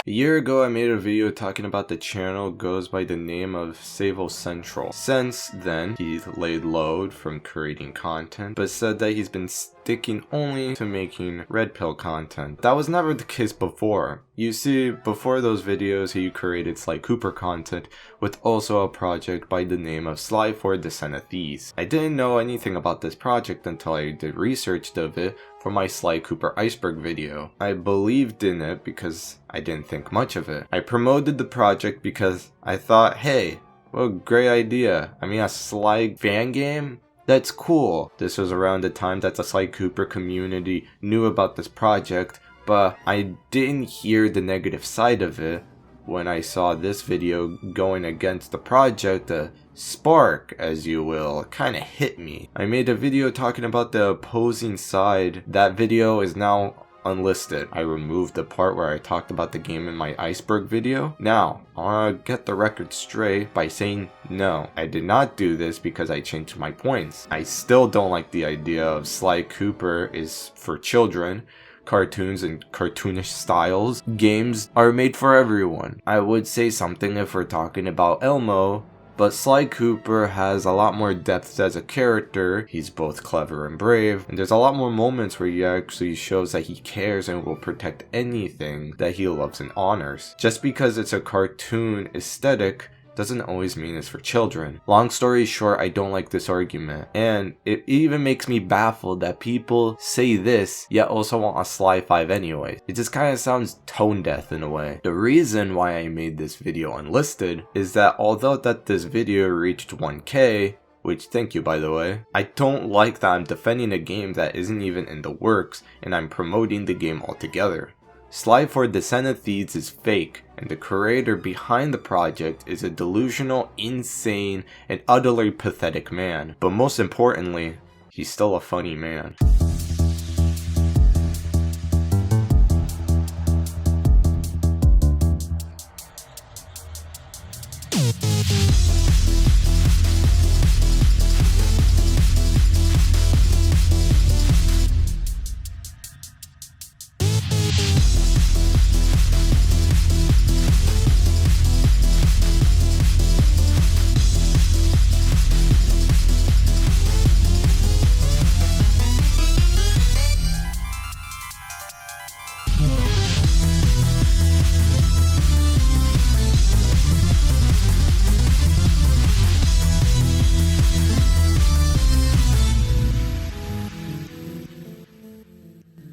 A year ago I made a video talking about the channel goes by the name of Savo Central. Since then, he's laid low from creating content, but said that he's been sticking only to making Red Pill content. That was never the case before. You see, before those videos he created Sly Cooper content with also a project by the name of Sly for Deceit of Thieves. I didn't know anything about this project until I did research of it for my Sly Cooper iceberg video. I believed in it because I didn't think much of it. I promoted the project because I thought, hey, what a great idea. I mean, a Sly Fangame? That's cool. This was around the time that the Sly Cooper community knew about this project, but I didn't hear the negative side of it. When I saw this video going against the project, the spark, as you will, kinda hit me. I made a video talking about the opposing side. That video is now unlisted. I removed the part where I talked about the game in my iceberg video. Now, I wanna get the record straight by saying no. I did not do this because I changed my points. I still don't like the idea of Sly Cooper is for children. Cartoons and cartoonish styles. Games are made for everyone. I would say something if we're talking about Elmo, but Sly Cooper has a lot more depth as a character. He's both clever and brave, and there's a lot more moments where he actually shows that he cares and will protect anything that he loves and honors. Just because it's a cartoon aesthetic doesn't always mean it's for children. Long story short, I don't like this argument, and it even makes me baffled that people say this yet also want a Sly 5 anyways. It just kind of sounds tone deaf in a way. The reason why I made this video unlisted is that although that this video reached 1K, which thank you by the way, I don't like that I'm defending a game that isn't even in the works and I'm promoting the game altogether. Sly for Deceit of Thieves is fake, and the creator behind the project is a delusional, insane, and utterly pathetic man. But most importantly, he's still a funny man.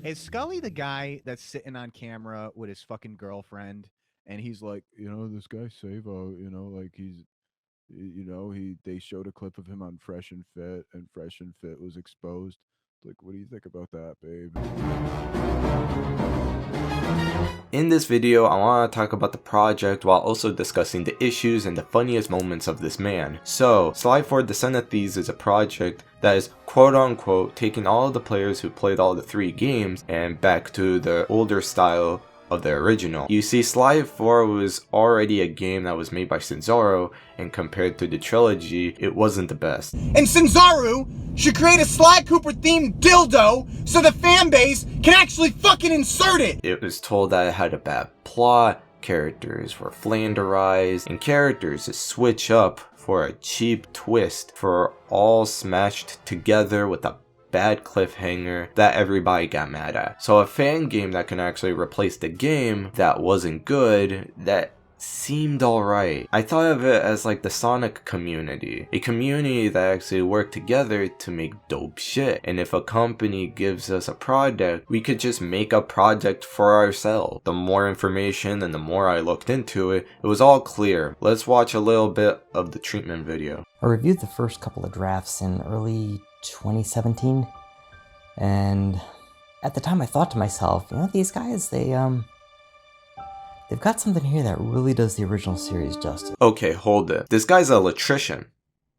Is Scully the guy that's sitting on camera with his fucking girlfriend and he's like, you know, this guy Savo, you know, like he's, you know, they showed a clip of him on Fresh and Fit was exposed. Like, what do you think about that, babe? In this video, I want to talk about the project while also discussing the issues and the funniest moments of this man. So, Sly for Deceit of Thieves is a project that is quote-unquote taking all of the players who played all the 3 games and back to the older style of the original. You see, Sly 4 was already a game that was made by Cinzaro, and compared to the trilogy, it wasn't the best. And Cinzaro should create a Sly Cooper themed dildo so the fan base can actually fucking insert it! It was told that it had a bad plot, characters were flanderized, and characters to switch up for a cheap twist for all smashed together with a bad cliffhanger that everybody got mad at. So a fan game that can actually replace the game that wasn't good, that seemed alright. I thought of it as like the Sonic community. A community that actually worked together to make dope shit. And if a company gives us a product, we could just make a project for ourselves. The more information and the more I looked into it, it was all clear. Let's watch a little bit of the treatment video. I reviewed the first couple of drafts in early 2017, and at the time I thought to myself, you know, these guys, they've got something here that really does the original series justice. Okay, hold it. This guy's an electrician.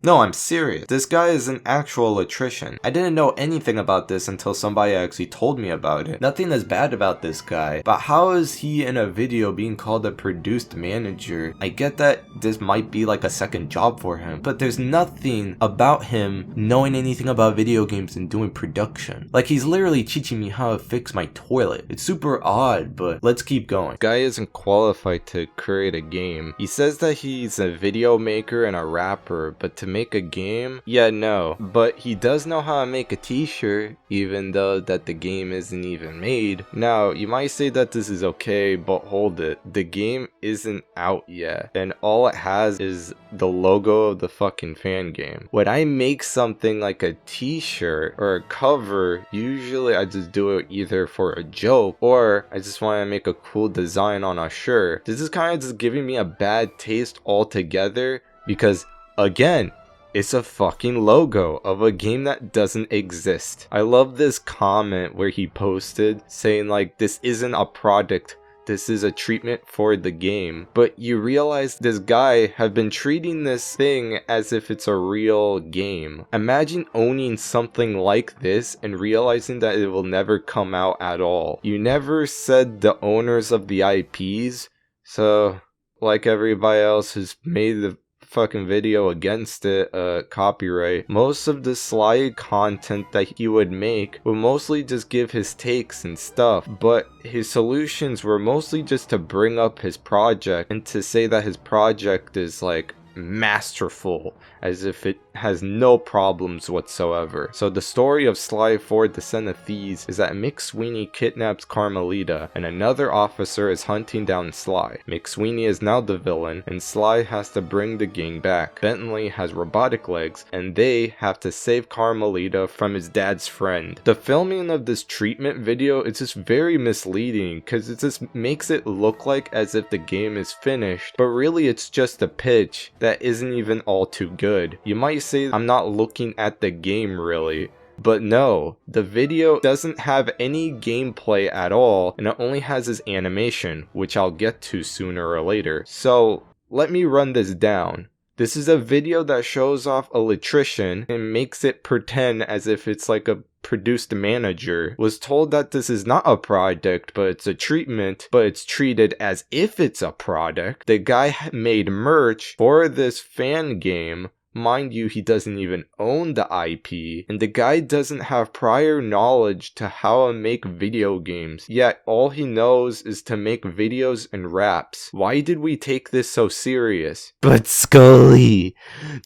No, I'm serious. This guy is an actual electrician. I didn't know anything about this until somebody actually told me about it. Nothing is bad about this guy, but how is he in a video being called a produced manager? I get that this might be like a second job for him, but there's nothing about him knowing anything about video games and doing production. Like, he's literally teaching me how to fix my toilet. It's super odd, but let's keep going. Guy isn't qualified to create a game. He says that he's a video maker and a rapper, but to make a game? Yeah, no. But he does know how to make a t-shirt, even though that the game isn't even made. Now, you might say that this is okay, but hold it. The game isn't out yet, and all it has is the logo of the fucking Fangame. When I make something like a t-shirt or a cover, usually I just do it either for a joke, or I just want to make a cool design on a shirt. This is kind of just giving me a bad taste altogether, because again, it's a fucking logo of a game that doesn't exist. I love this comment where he posted saying like, this isn't a product, this is a treatment for the game. But you realize this guy have been treating this thing as if it's a real game. Imagine owning something like this and realizing that it will never come out at all. You never said the owners of the IPs, so like everybody else who's made the fucking video against it, copyright, most of the Sly content that he would make would mostly just give his takes and stuff, but his solutions were mostly just to bring up his project and to say that his project is like masterful, as if it has no problems whatsoever. So the story of Sly 4 Deceit of Thieves is that McSweeney kidnaps Carmelita and another officer is hunting down Sly. McSweeney is now the villain and Sly has to bring the gang back. Bentley has robotic legs and they have to save Carmelita from his dad's friend. The filming of this treatment video is just very misleading because it just makes it look like as if the game is finished, but really it's just a pitch that isn't even all too good. You might say I'm not looking at the game really, but no, the video doesn't have any gameplay at all and it only has his animation, which I'll get to sooner or later. So let me run this down. This is a video that shows off an electrician and makes it pretend as if it's like a produced manager. Was told that this is not a product, but it's a treatment, but it's treated as if it's a product. The guy made merch for this fan game. Mind you, he doesn't even own the IP, and the guy doesn't have prior knowledge to how to make video games, yet all he knows is to make videos and raps. Why did we take this so serious? But Scully,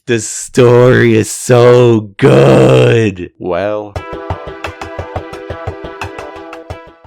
the story is so good! Well,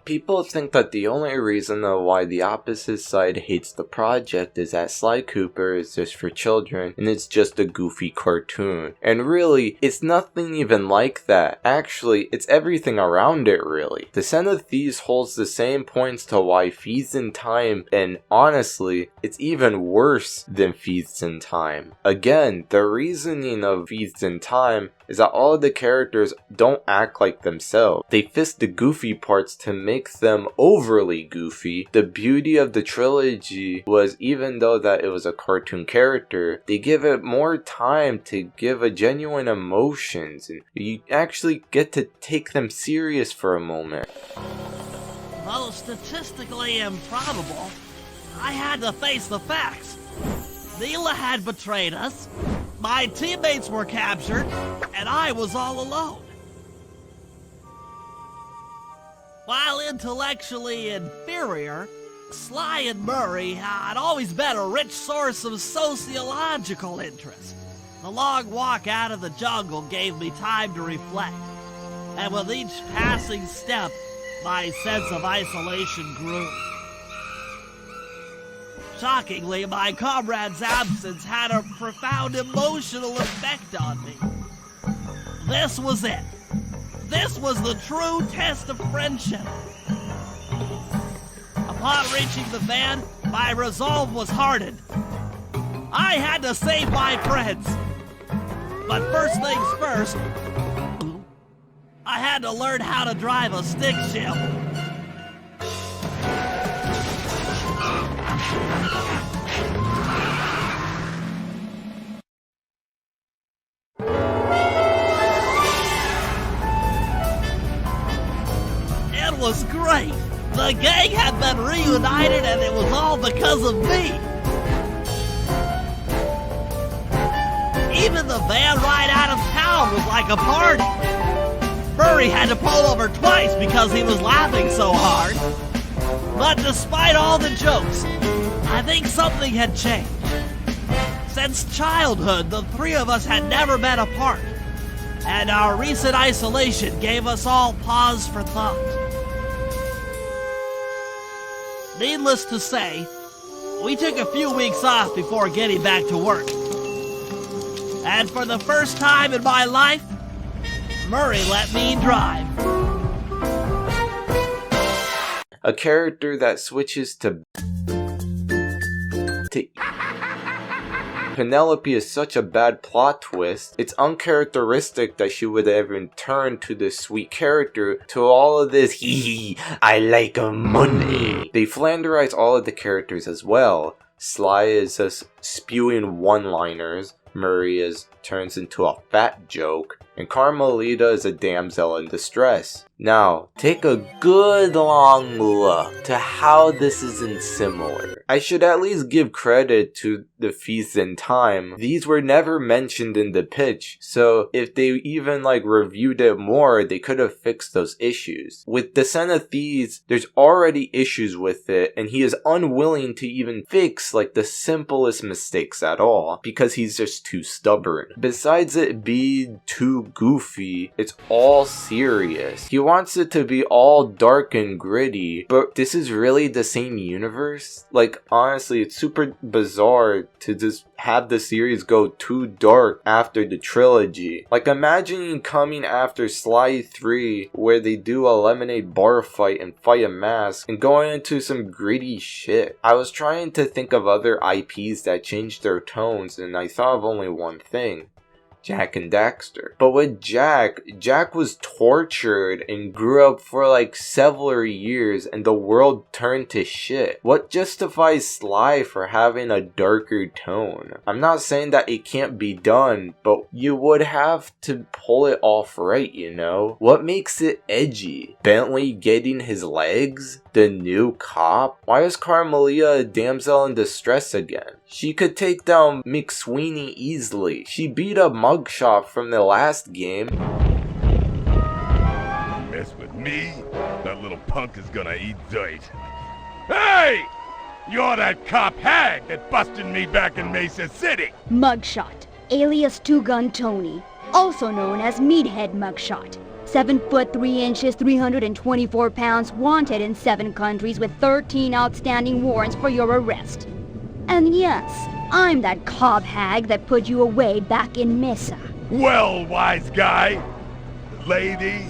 people think that the only reason why the opposite side hates the project is that Sly Cooper is just for children and it's just a goofy cartoon. And really, it's nothing even like that. Actually, it's everything around it really. Deceit of Thieves holds the same points to why Thieves in Time, and honestly, it's even worse than Thieves in Time. Again, the reasoning of Thieves in Time is that all of the characters don't act like themselves. They fix the goofy parts to make them overly goofy. The beauty of the trilogy was, even though that it was a cartoon character, they give it more time to give a genuine emotions, and you actually get to take them serious for a moment. Though statistically improbable, I had to face the facts. Neela had betrayed us, my teammates were captured, and I was all alone. While intellectually inferior, Sly and Murray had always been a rich source of sociological interest. The long walk out of the jungle gave me time to reflect, and with each passing step, my sense of isolation grew. Shockingly, my comrade's absence had a profound emotional effect on me. This was it. This was the true test of friendship. Upon reaching the van, my resolve was hardened. I had to save my friends. But first things first, I had to learn how to drive a stick shift. The gang had been reunited and it was all because of me. Even the van ride out of town was like a party. Murray had to pull over twice because he was laughing so hard. But despite all the jokes, I think something had changed. Since childhood, the three of us had never been apart, and our recent isolation gave us all pause for thought. Needless to say, we took a few weeks off before getting back to work. And for the first time in my life, Murray let me drive. A character that switches to Penelope is such a bad plot twist. It's uncharacteristic that she would ever turn to this sweet character to all of this hee I like money. They flanderize all of the characters as well. Sly is just spewing one-liners. Murray turns into a fat joke. And Carmelita is a damsel in distress. Now, take a good long look to how this isn't similar. I should at least give credit to the Feast in Time. These were never mentioned in the pitch, so if they even reviewed it more, they could have fixed those issues. With Deceit of Thieves, there's already issues with it, and he is unwilling to even fix the simplest mistakes at all, because he's just too stubborn. Besides it being too goofy, it's all serious. He wants it to be all dark and gritty, but this is really the same universe? Honestly, it's super bizarre to just have the series go too dark after the trilogy. Imagine coming after Sly 3, where they do a lemonade bar fight and fight a mask, and going into some gritty shit. I was trying to think of other IPs that changed their tones, and I thought of only one thing. Jack and Daxter. But with Jack was tortured and grew up for several years and the world turned to shit. What justifies Sly for having a darker tone? I'm not saying that it can't be done, but you would have to pull it off right, you know? What makes it edgy? Bentley getting his legs? The new cop? Why is Carmelita a damsel in distress again? She could take down McSweeney easily. She beat up Mugshot from the last game. Mess with me, that little punk is gonna eat dirt. Hey! You're that cop hag that busted me back in Mesa City! Mugshot, alias Two Gun Tony, also known as Meathead Mugshot. 7 foot 3 inches, 324 pounds, wanted in 7 countries with 13 outstanding warrants for your arrest. And yes, I'm that cob hag that put you away back in Mesa. Well, wise guy, lady,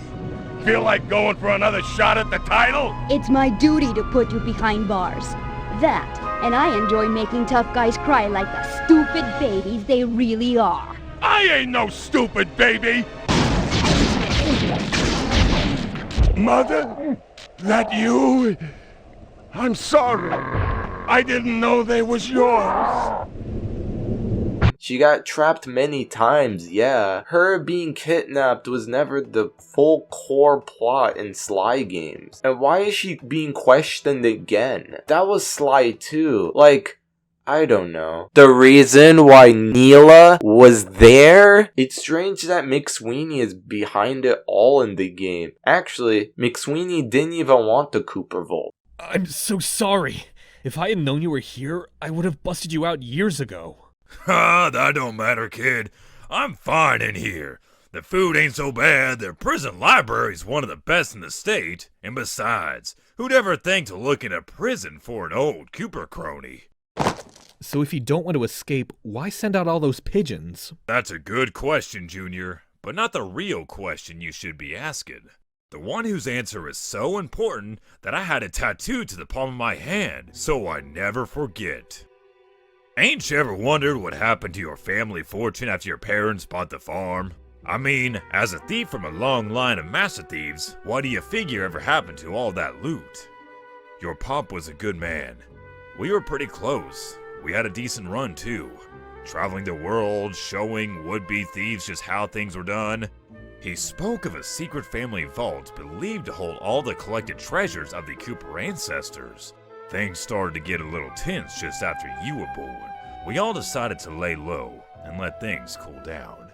feel like going for another shot at the title? It's my duty to put you behind bars. That, and I enjoy making tough guys cry like the stupid babies they really are. I ain't no stupid baby! Mother? That you? I'm sorry. I didn't know they was yours. She got trapped many times, yeah. Her being kidnapped was never the full core plot in Sly games. And why is she being questioned again? That was Sly too. I don't know. The reason why Neela was there? It's strange that McSweeney is behind it all in the game. Actually, McSweeney didn't even want the Cooper Vault. I'm so sorry. If I had known you were here, I would have busted you out years ago. Ha, that don't matter, kid. I'm fine in here. The food ain't so bad, the prison library's one of the best in the state. And besides, who'd ever think to look into prison for an old Cooper crony? So if you don't want to escape, why send out all those pigeons? That's a good question, Junior, but not the real question you should be asking. The one whose answer is so important that I had it tattooed to the palm of my hand, so I never forget. Ain't you ever wondered what happened to your family fortune after your parents bought the farm? I mean, as a thief from a long line of master thieves, what do you figure ever happened to all that loot? Your pop was a good man. We were pretty close. We had a decent run too. Traveling the world, showing would-be thieves just how things were done. He spoke of a secret family vault believed to hold all the collected treasures of the Cooper ancestors. Things started to get a little tense just after you were born. We all decided to lay low and let things cool down.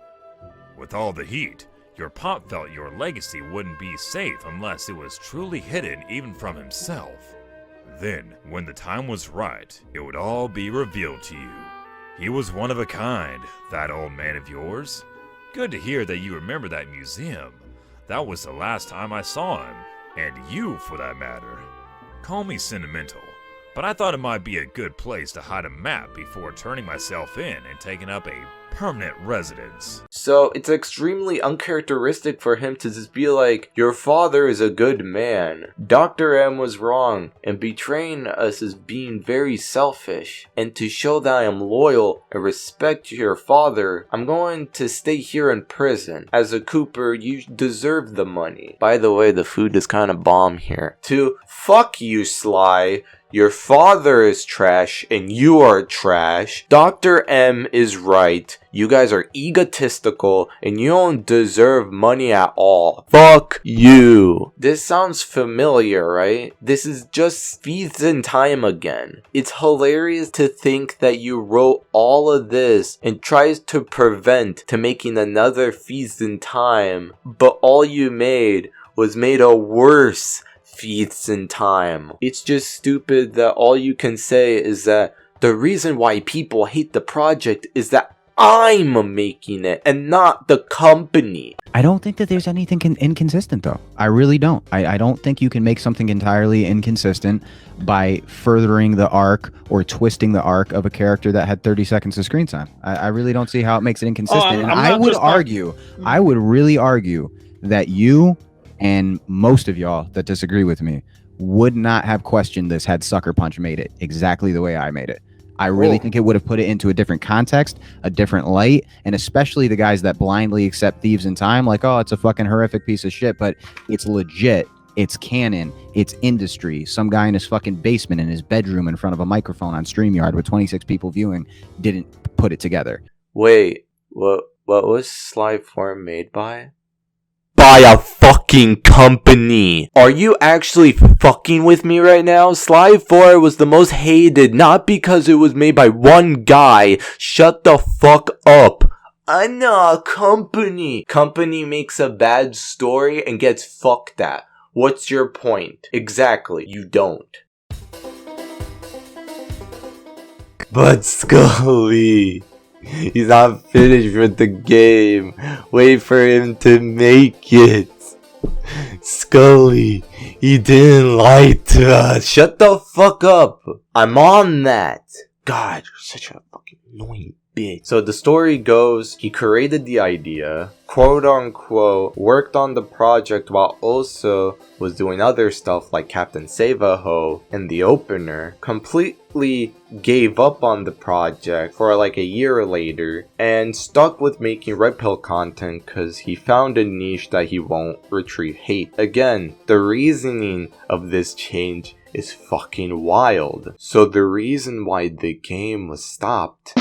With all the heat, your pop felt your legacy wouldn't be safe unless it was truly hidden even from himself. Then, when the time was right, it would all be revealed to you. He was one of a kind, that old man of yours. Good to hear that you remember that museum. That was the last time I saw him, and you for that matter. Call me sentimental, but I thought it might be a good place to hide a map before turning myself in and taking up a permanent residence. So it's extremely uncharacteristic for him to just be like, your father is a good man. Dr. M was wrong and betraying us as being very selfish. And to show that I am loyal and respect your father, I'm going to stay here in prison. As a Cooper, you deserve the money. By the way, the food is kind of bomb here. To fuck you, Sly. Your father is trash and you are trash. Dr. M is right. You guys are egotistical and you don't deserve money at all. Fuck you. This sounds familiar, right? This is just Feeds in Time again. It's hilarious to think that you wrote all of this and tries to prevent to making another Feeds in Time, but all you made was made a worse Feeds in Time. It's just stupid that all you can say is that the reason why people hate the project is that I'm making it and not the company. I don't think that there's anything inconsistent though. I really don't. I don't think you can make something entirely inconsistent by furthering the arc or twisting the arc of a character that had 30 seconds of screen time. I really don't see how it makes it inconsistent. And I would really argue that you and most of y'all that disagree with me would not have questioned this had Sucker Punch made it exactly the way I made it. I really think it would have put it into a different context, a different light, and especially the guys that blindly accept Thieves in Time, like, oh, it's a fucking horrific piece of shit, but it's legit, it's canon, it's industry. Some guy in his fucking basement in his bedroom in front of a microphone on StreamYard with 26 people viewing didn't put it together. Wait, what was Sly 4 made by? By a fucking company. Are you actually fucking with me right now? Sly 4 was the most hated, not because it was made by one guy. Shut the fuck up. I know a company. Company makes a bad story and gets fucked at. What's your point? Exactly, you don't. But Scully, he's not finished with the game. Wait for him to make it. Scully, he didn't lie to us. Shut the fuck up. I'm on that. God, you're such a fucking annoying bitch. So the story goes, he created the idea, quote unquote, worked on the project while also was doing other stuff like Captain Savo and the opener, completely gave up on the project for like a year later and stuck with making Red Pill content because he found a niche that he won't retrieve hate. Again, the reasoning of this change is fucking wild. So the reason why the game was stopped,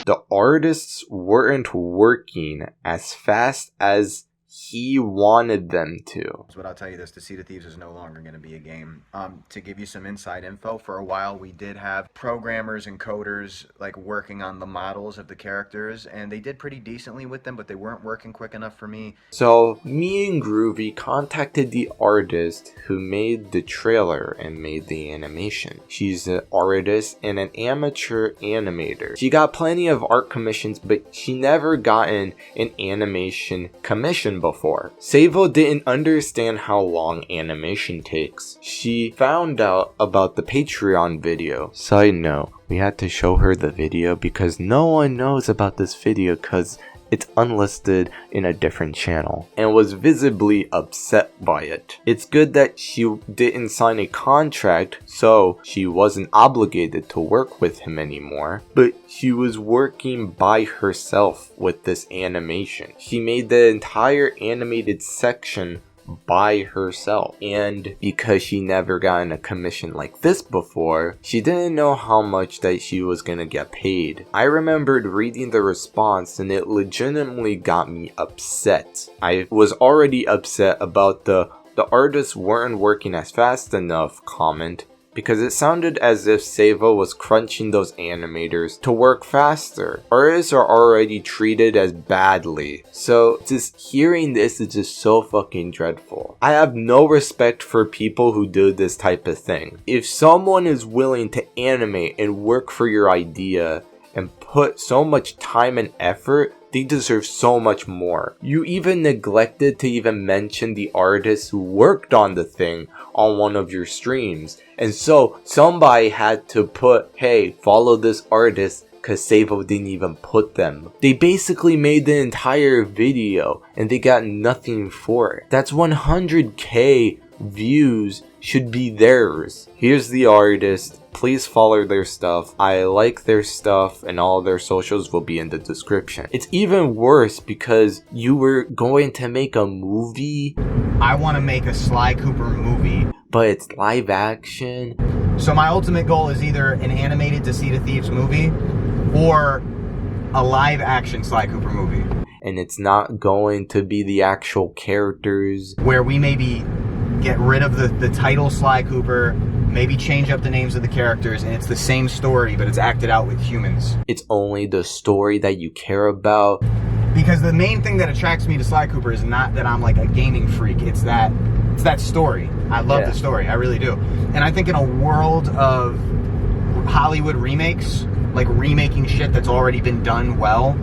the artists weren't working as fast as he wanted them to. But I'll tell you this, Deceit of Thieves is no longer going to be a game. To give you some inside info, for a while we did have programmers and coders like working on the models of the characters, and they did pretty decently with them, but they weren't working quick enough for me. So me and Groovy contacted the artist who made the trailer and made the animation. She's an artist and an amateur animator. She got plenty of art commissions, but she never gotten an animation commission before. Savo didn't understand how long animation takes. She found out about the Patreon video. Side note, we had to show her the video because no one knows about this video because it's unlisted in a different channel and was visibly upset by it. It's good that she didn't sign a contract, so she wasn't obligated to work with him anymore, but she was working by herself with this animation. She made the entire animated section by herself. And because she never gotten a commission like this before, she didn't know how much that she was gonna get paid. I remembered reading the response and it legitimately got me upset. I was already upset about the artists weren't working as fast enough comment, because it sounded as if Savo was crunching those animators to work faster. Artists are already treated as badly, so just hearing this is just so fucking dreadful. I have no respect for people who do this type of thing. If someone is willing to animate and work for your idea and put so much time and effort, they deserve so much more. You even neglected to even mention the artists who worked on the thing on one of your streams. And so somebody had to put, hey, follow this artist, because Savo didn't even put them. They basically made the entire video and they got nothing for it. That's 100k views should be theirs. Here's the artist. Please follow their stuff. I like their stuff and all their socials will be in the description. It's even worse because you were going to make a movie. I want to make a Sly Cooper movie. But it's live action. So my ultimate goal is either an animated Deceit of Thieves movie or a live action Sly Cooper movie. And it's not going to be the actual characters. Where we maybe get rid of the title Sly Cooper, maybe change up the names of the characters, and it's the same story, but it's acted out with humans. It's only the story that you care about. Because the main thing that attracts me to Sly Cooper is not that I'm like a gaming freak, it's that story. I love the story, I really do. And I think in a world of Hollywood remakes, like remaking shit that's already been done well,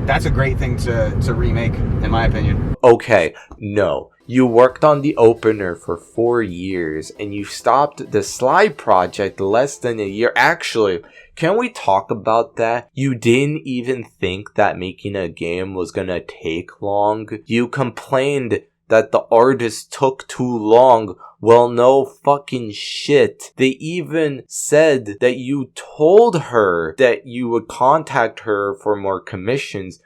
that's a great thing to remake, in my opinion. Okay, no. You worked on the opener for 4 years and you stopped the Sly project less than a year. Actually, can we talk about that? You didn't even think that making a game was gonna take long. You complained that the artist took too long. Well, no fucking shit. They even said that you told her that you would contact her for more commissions,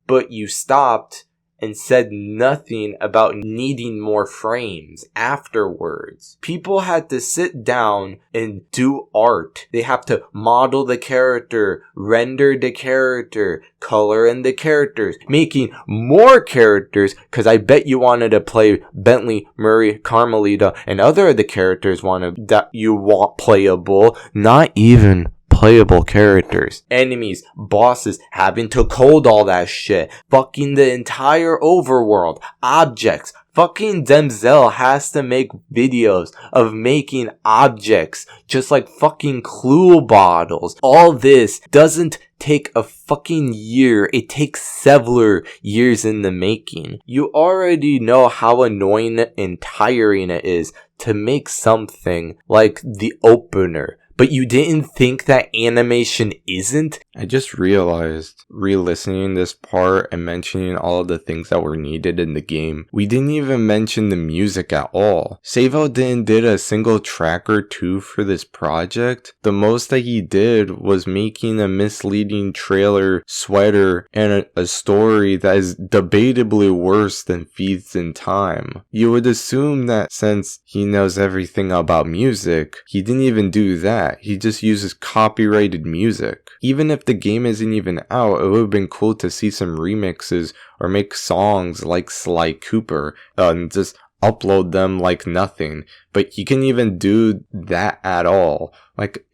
but you stopped and said nothing about needing more frames afterwards. People had to sit down and do art. They have to model the character, render the character, color in the characters, making more characters, because I bet you wanted to play Bentley, Murray, Carmelita, and other of the characters that you want playable, not even playable characters. Enemies, bosses, having to code all that shit. Fucking the entire overworld. Objects. Fucking Denzel has to make videos of making objects. Just like fucking Clue bottles. All this doesn't take a fucking year. It takes several years in the making. You already know how annoying and tiring it is to make something like the opener. But you didn't think that animation isn't? I just realized, re-listening this part and mentioning all of the things that were needed in the game, we didn't even mention the music at all. Savo did a single track or two for this project. The most that he did was making a misleading trailer, sweater, and a story that is debatably worse than Feeds in Time. You would assume that since he knows everything about music, he didn't even do that. He just uses copyrighted music. Even if the game isn't even out, it would have been cool to see some remixes or make songs like Sly Cooper and just upload them like nothing. But he can't even do that at all. Like,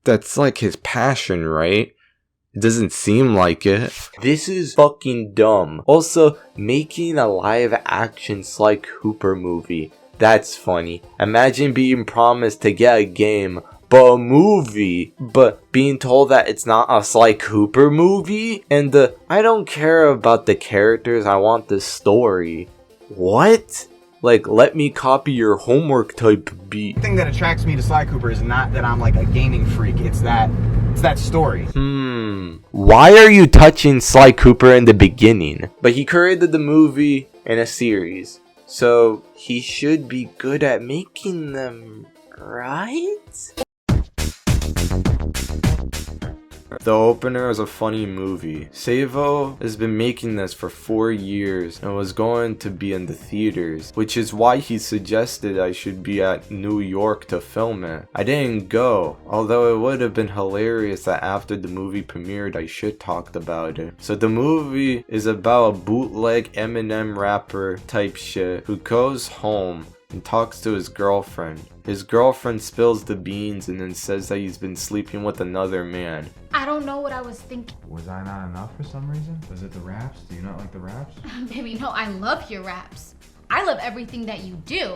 that's like his passion, right? It doesn't seem like it. This is fucking dumb. Also, making a live action Sly Cooper movie. That's funny. Imagine being promised to get a game, but a movie, but being told that it's not a Sly Cooper movie, and I don't care about the characters, I want the story. What? Like, let me copy your homework type beat. The thing that attracts me to Sly Cooper is not that I'm like a gaming freak, it's that story. Why are you touching Sly Cooper in the beginning? But he created the movie and a series, so he should be good at making them, right? The opener is a funny movie. Savo has been making this for 4 years and was going to be in the theaters, which is why he suggested I should be at New York to film it. I didn't go, although it would have been hilarious that after the movie premiered I shit talked about it. So the movie is about a bootleg Eminem rapper type shit who goes home and talks to his girlfriend. His girlfriend spills the beans and then says that he's been sleeping with another man. I don't know what I was thinking. Was I not enough for some reason? Was it the raps? Do you not like the raps? Baby, no, I love your raps. I love everything that you do.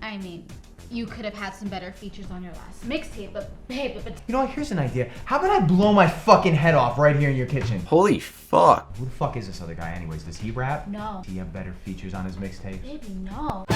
I mean, you could have had some better features on your last mixtape, but babe, You know what, here's an idea. How about I blow my fucking head off right here in your kitchen? Holy fuck. Who the fuck is this other guy anyways? Does he rap? No. Does he have better features on his mixtape? Baby, no.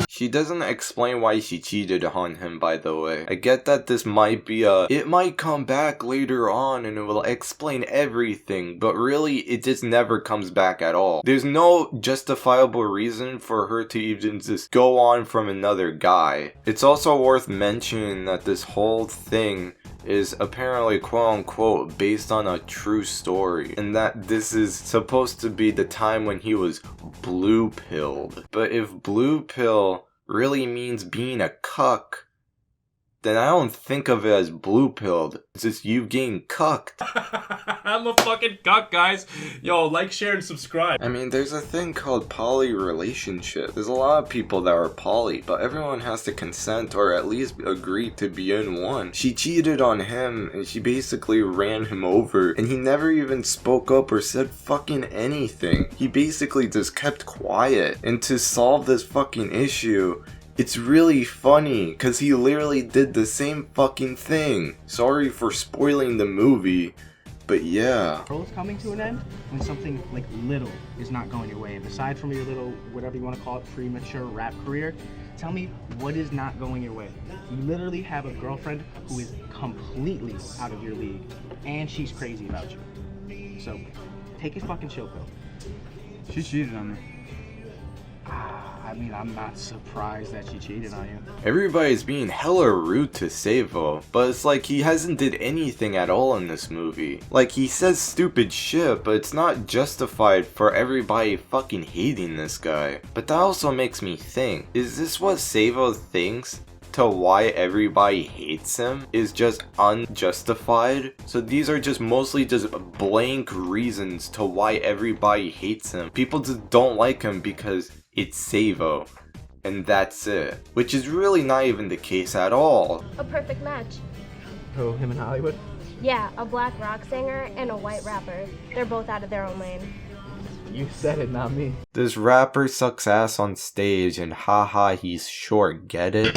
She doesn't explain why she cheated on him, by the way. I get that this might be it might come back later on and it will explain everything, but really it just never comes back at all. There's no justifiable reason for her to even just go on from another guy. It's also worth mentioning that this whole thing is apparently quote-unquote based on a true story, and that this is supposed to be the time when he was blue-pilled. But if blue pill really means being a cuck, then I don't think of it as blue-pilled. It's just you getting cucked. I'm a fucking cuck, guys. Yo, like, share, and subscribe. I mean, there's a thing called poly relationship. There's a lot of people that are poly, but everyone has to consent or at least agree to be in one. She cheated on him and she basically ran him over, and he never even spoke up or said fucking anything. He basically just kept quiet. And to solve this fucking issue, it's really funny, cause he literally did the same fucking thing. Sorry for spoiling the movie, but yeah. The world is coming to an end when something like little is not going your way. And aside from your little, whatever you want to call it, premature rap career, tell me what is not going your way. You literally have a girlfriend who is completely out of your league, and she's crazy about you. So, take a fucking chill pill. She cheated on me. I mean, I'm not surprised that she cheated on you. Everybody's being hella rude to Savo, but it's like he hasn't did anything at all in this movie. Like, he says stupid shit, but it's not justified for everybody fucking hating this guy. But that also makes me think, is this what Savo thinks to why everybody hates him is just unjustified? So these are just mostly just blank reasons to why everybody hates him. People just don't like him because it's Savo, and that's it. Which is really not even the case at all. A perfect match. Oh, him in Hollywood? Yeah, a black rock singer and a white rapper. They're both out of their own lane. You said it, not me. This rapper sucks ass on stage and haha, he's short, get it?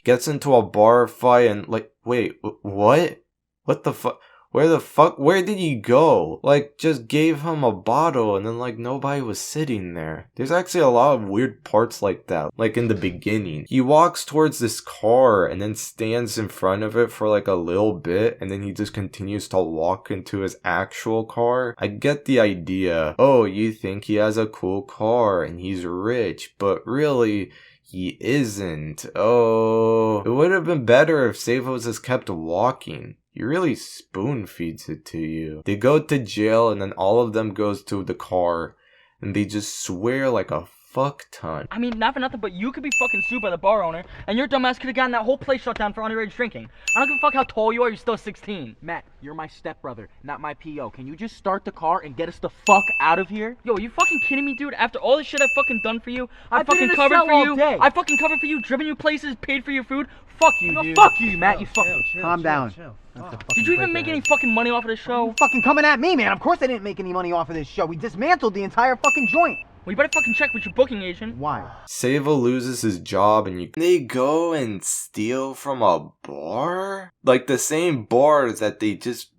Gets into a bar fight and like, wait, what? What the fuck? Where did he go? Like, just gave him a bottle and then like nobody was sitting there. There's actually a lot of weird parts like that. Like in the beginning, he walks towards this car and then stands in front of it for like a little bit, and then he just continues to walk into his actual car. I get the idea. Oh, you think he has a cool car and he's rich, but really, he isn't. Oh, it would have been better if Savo just kept walking. He really spoon feeds it to you. They go to jail and then all of them goes to the car and they just swear like a fuck ton. I mean, not for nothing, but you could be fucking sued by the bar owner, and your dumbass could have gotten that whole place shut down for underage drinking. I don't give a fuck how tall you are, you're still 16. Matt, you're my stepbrother, not my PO. Can you just start the car and get us the fuck out of here? Yo, are you fucking kidding me, dude? After all the shit I've fucking done for you, I I've been fucking in a covered cell for all you. day. I fucking covered for you, driven you places, paid for your food. Fuck you, No, dude. fuck you, Matt. You fucking Calm down. Did you even make any fucking money off of this show? You fucking coming at me, man. Of course I didn't make any money off of this show. We dismantled the entire fucking joint. Well, you better fucking check with your booking agent. Why? Savo loses his job and they go and steal from a bar? Like the same bar that they just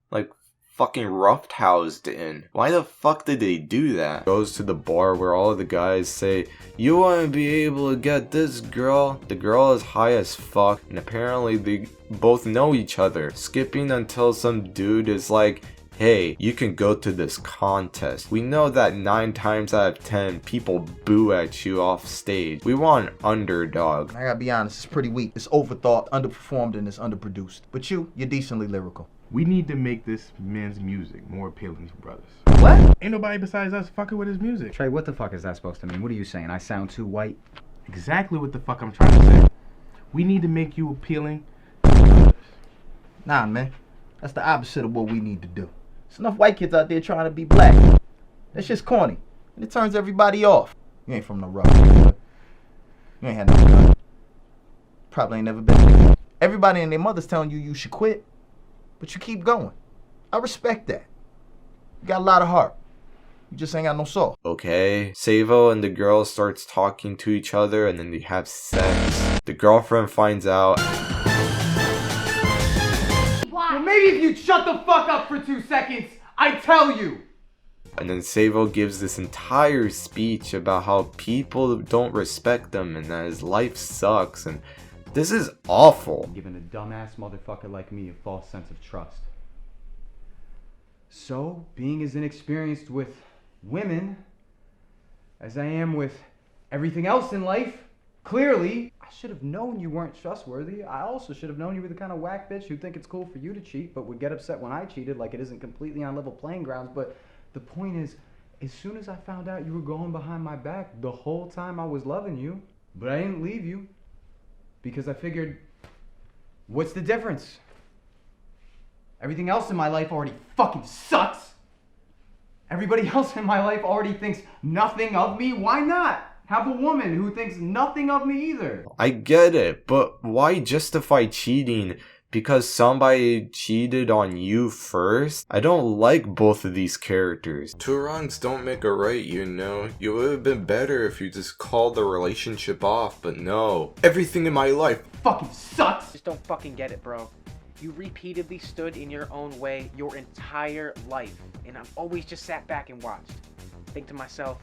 like fucking roughhoused in. Why the fuck did they do that? Goes to the bar where all of the guys say, you wanna be able to get this girl? The girl is high as fuck, and apparently they both know each other. Skipping until some dude is like, hey, you can go to this contest. We know that 9 times out of 10 people boo at you off stage. We want an underdog. I gotta be honest, it's pretty weak. It's overthought, underperformed, and it's underproduced. But you're decently lyrical. We need to make this man's music more appealing to brothers. What? Ain't nobody besides us fucking with his music. Trey, what the fuck is that supposed to mean? What are you saying? I sound too white? Exactly what the fuck I'm trying to say. We need to make you appealing to brothers. Nah, man. That's the opposite of what we need to do. There's enough white kids out there trying to be black. That's just corny. And it turns everybody off. You ain't from no rough neighborhood. You ain't had no gun. Probably ain't never been. Everybody and their mother's telling you should quit. But you keep going. I respect that. You got a lot of heart. You just ain't got no soul. Okay. Savo and the girl starts talking to each other and then they have sex. The girlfriend finds out. Well, maybe if you'd shut the fuck up for 2 seconds, I'd tell you. And then Savo gives this entire speech about how people don't respect him and that his life sucks, and this is awful. Giving a dumbass motherfucker like me a false sense of trust. So, being as inexperienced with women as I am with everything else in life, clearly, I should have known you weren't trustworthy. I also should have known you were the kind of whack bitch who'd think it's cool for you to cheat, but would get upset when I cheated, like it isn't completely on level playing grounds. But the point is, as soon as I found out you were going behind my back the whole time I was loving you, but I didn't leave you, because I figured, what's the difference? Everything else in my life already fucking sucks. Everybody else in my life already thinks nothing of me. Why not have a woman who thinks nothing of me either? I get it, but why justify cheating because somebody cheated on you first? I don't like both of these characters. 2 wrongs don't make a right, you know. You would have been better if you just called the relationship off, but no. Everything in my life fucking sucks. Just don't fucking get it, bro. You repeatedly stood in your own way your entire life, and I've always just sat back and watched. Think to myself,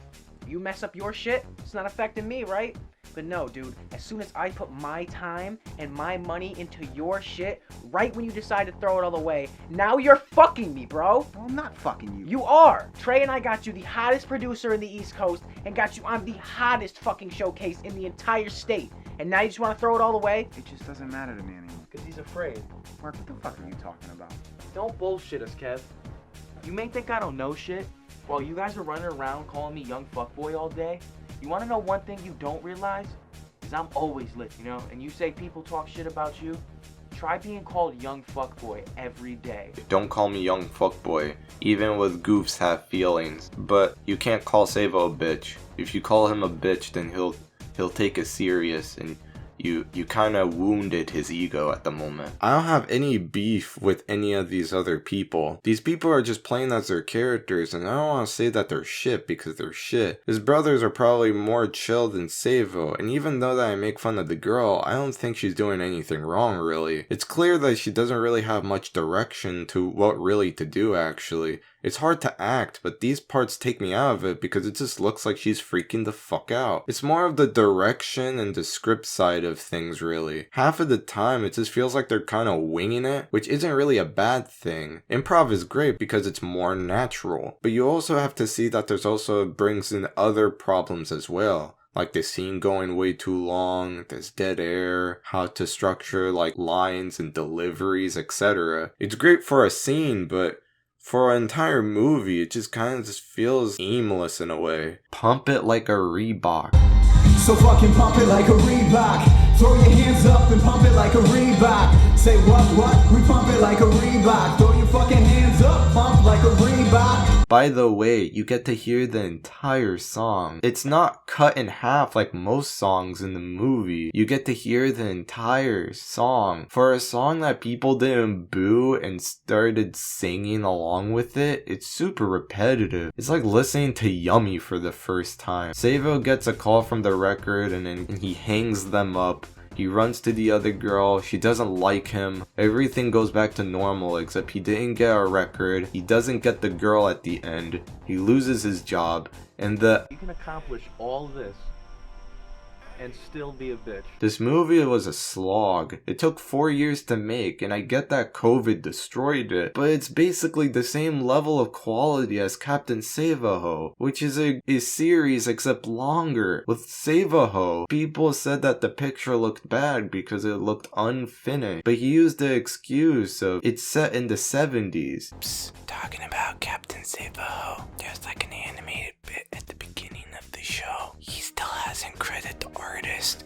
you mess up your shit, it's not affecting me, right? But no, dude, as soon as I put my time and my money into your shit, right when you decide to throw it all away, now you're fucking me, bro. No, I'm not fucking you. You are. Trey and I got you the hottest producer in the East Coast and got you on the hottest fucking showcase in the entire state. And now you just want to throw it all away? It just doesn't matter to me anymore. Because he's afraid. Mark, what the fuck are you talking about? Don't bullshit us, Kev. You may think I don't know shit. While you guys are running around calling me young fuckboy all day, you want to know one thing you don't realize? Is I'm always lit, you know? And you say people talk shit about you? Try being called young fuckboy every day. Don't call me young fuckboy. Even with goofs have feelings. But you can't call Savo a bitch. If you call him a bitch, then he'll take it serious, and you kind of wounded his ego at the moment. I don't have any beef with any of these other people. These people are just playing as their characters, and I don't want to say that they're shit because they're shit. His brothers are probably more chill than Savo, and even though that I make fun of the girl, I don't think she's doing anything wrong really. It's clear that she doesn't really have much direction to what really to do actually. It's hard to act, but these parts take me out of it because it just looks like she's freaking the fuck out. It's more of the direction and the script side of things really. Half of the time it just feels like they're kind of winging it, which isn't really a bad thing. Improv is great because it's more natural, but you also have to see that there's also brings in other problems as well. Like the scene going way too long, there's dead air, how to structure like lines and deliveries, etc. It's great for a scene, but for an entire movie, it just kind of just feels aimless in a way. Pump it like a Reebok. So fucking pump it like a Reebok. Throw your hands up and pump it like a Reebok. Say what? We pump it like a Reebok. Throw your fucking hands up, pump like a Reebok. By the way, you get to hear the entire song. It's not cut in half like most songs in the movie. You get to hear the entire song. For a song that people didn't boo and started singing along with it, it's super repetitive. It's like listening to Yummy for the first time. Savo gets a call from the record and then he hangs them up. He runs to the other girl, she doesn't like him. Everything goes back to normal except he didn't get a record, he doesn't get the girl at the end, he loses his job, and You can accomplish all this and still be a bitch. This movie was a slog. It took 4 years to make, and I get that COVID destroyed it, but it's basically the same level of quality as Captain Savo, which is a series except longer. With Savo, people said that the picture looked bad because it looked unfinished, but he used the excuse of it's set in the 70s. Psst, talking about Captain Savo, there's like an animated bit at the beginning of the show. He still hasn't credited the artist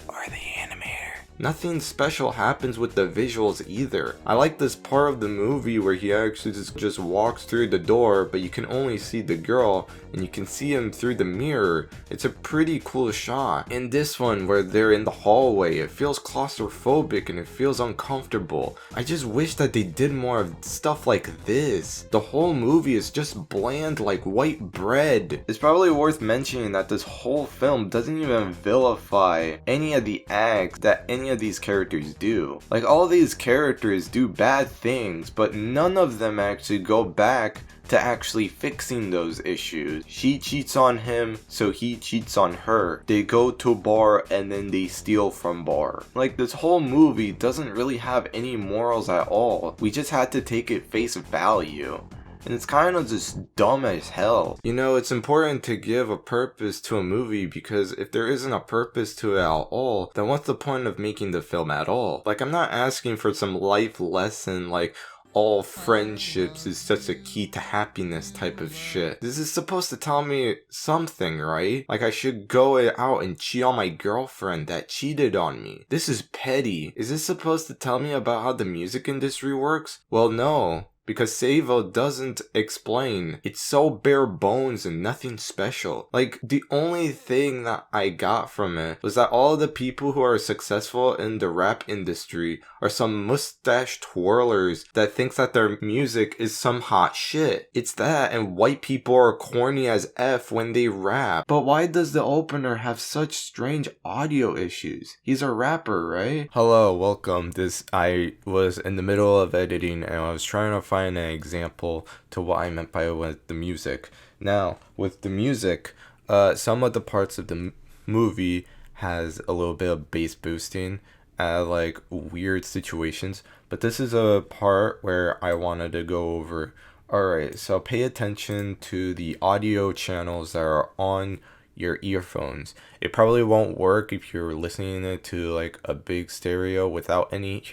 or the animator. Nothing special happens with the visuals either. I like this part of the movie where he actually just walks through the door, but you can only see the girl and you can see him through the mirror. It's a pretty cool shot. In this one where they're in the hallway, it feels claustrophobic and it feels uncomfortable. I just wish that they did more of stuff like this. The whole movie is just bland like white bread. It's probably worth mentioning that this whole film doesn't even vilify any of the acts that any of these characters do. Like, all these characters do bad things, but none of them actually go back to actually fixing those issues. She cheats on him, so he cheats on her. They go to bar and then they steal from bar. Like, this whole movie doesn't really have any morals at all. We just had to take it face value. And it's kind of just dumb as hell. You know, it's important to give a purpose to a movie, because if there isn't a purpose to it at all, then what's the point of making the film at all? Like, I'm not asking for some life lesson like all friendships is such a key to happiness type of shit. This is supposed to tell me something, right? Like, I should go out and cheat on my girlfriend that cheated on me. This is petty. Is this supposed to tell me about how the music industry works? Well, no. Because Savo doesn't explain. It's so bare bones and nothing special. Like, the only thing that I got from it was that all the people who are successful in the rap industry are some mustache twirlers that thinks that their music is some hot shit. It's that, and white people are corny as F when they rap. But why does the opener have such strange audio issues? He's a rapper, right? Hello, welcome. I was in the middle of editing and I was trying to find an example to what I meant by with the music. Now, with the music, some of the parts of the movie has a little bit of bass boosting at like weird situations, but this is a part where I wanted to go over. Alright, so pay attention to the audio channels that are on your earphones. It probably won't work if you're listening it to like a big stereo without any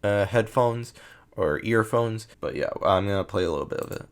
headphones or earphones, but yeah, I'm gonna play a little bit of it.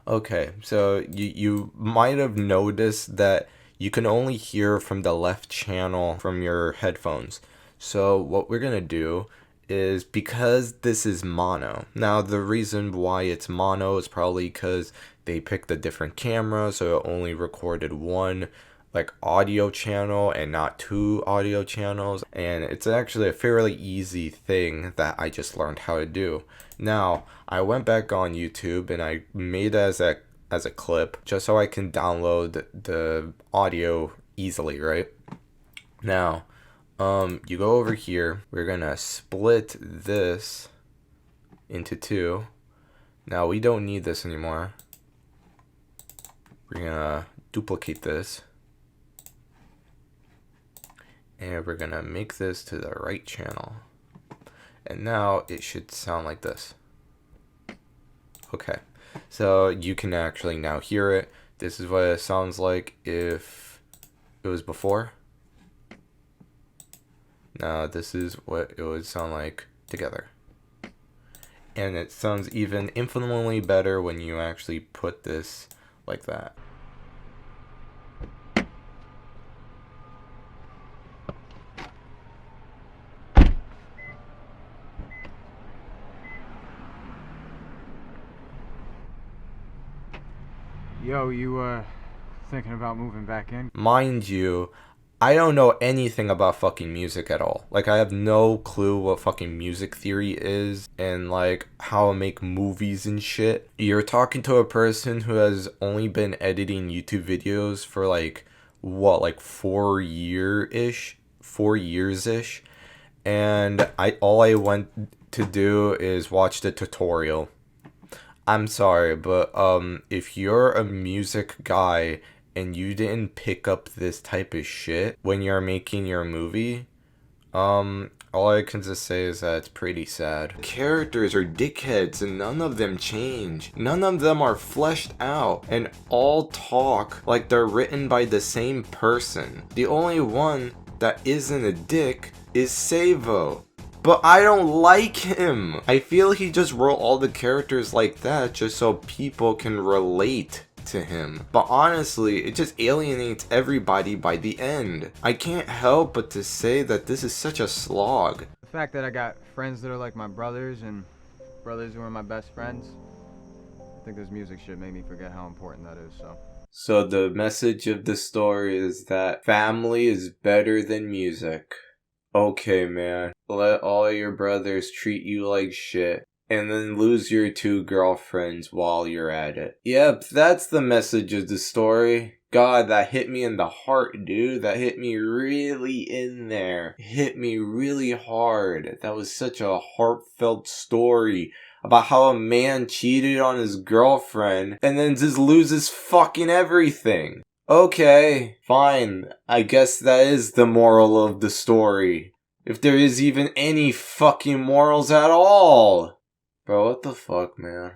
Okay, so you might have noticed that you can only hear from the left channel from your headphones. So what we're gonna do is, because this is mono. Now, the reason why it's mono is probably because they picked a different camera, so it only recorded one like audio channel and not two audio channels, and it's actually a fairly easy thing that I just learned how to do. Now, I went back on YouTube and I made it as a clip just so I can download the audio easily, right? Now, you go over here, we're gonna split this into two. Now, we don't need this anymore. We're gonna duplicate this. And we're gonna make this to the right channel. And now it should sound like this. Okay, so you can actually now hear it. This is what it sounds like if it was before. Now this is what it would sound like together. And it sounds even infinitely better when you actually put this like that. Yo, you thinking about moving back in? Mind you, I don't know anything about fucking music at all. Like, I have no clue what fucking music theory is and like how to make movies and shit. You're talking to a person who has only been editing YouTube videos for like what, like 4 years-ish, and all I went to do is watch the tutorial. I'm sorry, but if you're a music guy and you didn't pick up this type of shit when you're making your movie, all I can just say is that it's pretty sad. Characters are dickheads and none of them change. None of them are fleshed out and all talk like they're written by the same person. The only one that isn't a dick is Savo. But I don't like him. I feel he just wrote all the characters like that just so people can relate to him. But honestly, it just alienates everybody by the end. I can't help but to say that this is such a slog. The fact that I got friends that are like my brothers and brothers who are my best friends, I think this music shit made me forget how important that is, so. So the message of the story is that family is better than music. Okay, man. Let all your brothers treat you like shit. And then lose your 2 girlfriends while you're at it. Yep, that's the message of the story. God, that hit me in the heart, dude. That hit me really in there. It hit me really hard. That was such a heartfelt story about how a man cheated on his girlfriend and then just loses fucking everything. Okay, fine. I guess that is the moral of the story. If there is even any fucking morals at all. Bro, what the fuck, man?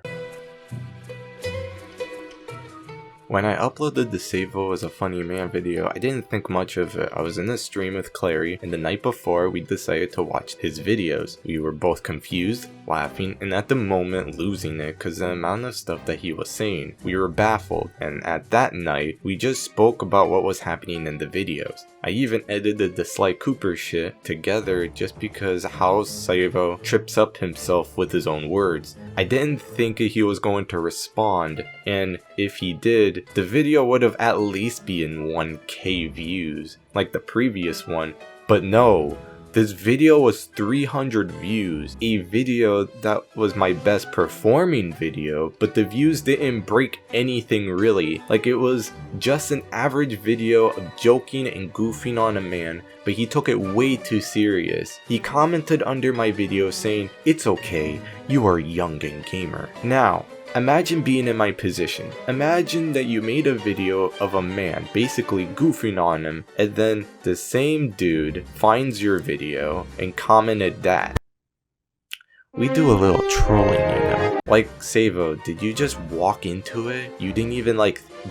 When I uploaded the Savo as a funny man video, I didn't think much of it. I was in a stream with Clary, and the night before, we decided to watch his videos. We were both confused, laughing, and at the moment losing it because the amount of stuff that he was saying. We were baffled, and at that night, we just spoke about what was happening in the videos. I even edited the Sly Cooper shit together just because how Savo trips up himself with his own words. I didn't think he was going to respond, and if he did, the video would have at least been 1K views, like the previous one, but no. This video was 300 views, a video that was my best performing video, but the views didn't break anything really. Like, it was just an average video of joking and goofing on a man, but he took it way too serious. He commented under my video saying, "It's okay, you are young and gamer." Now, imagine being in my position. Imagine that you made a video of a man basically goofing on him, and then the same dude finds your video and commented that. We do a little trolling, you know. Like, Savo, did you just walk into it? You didn't even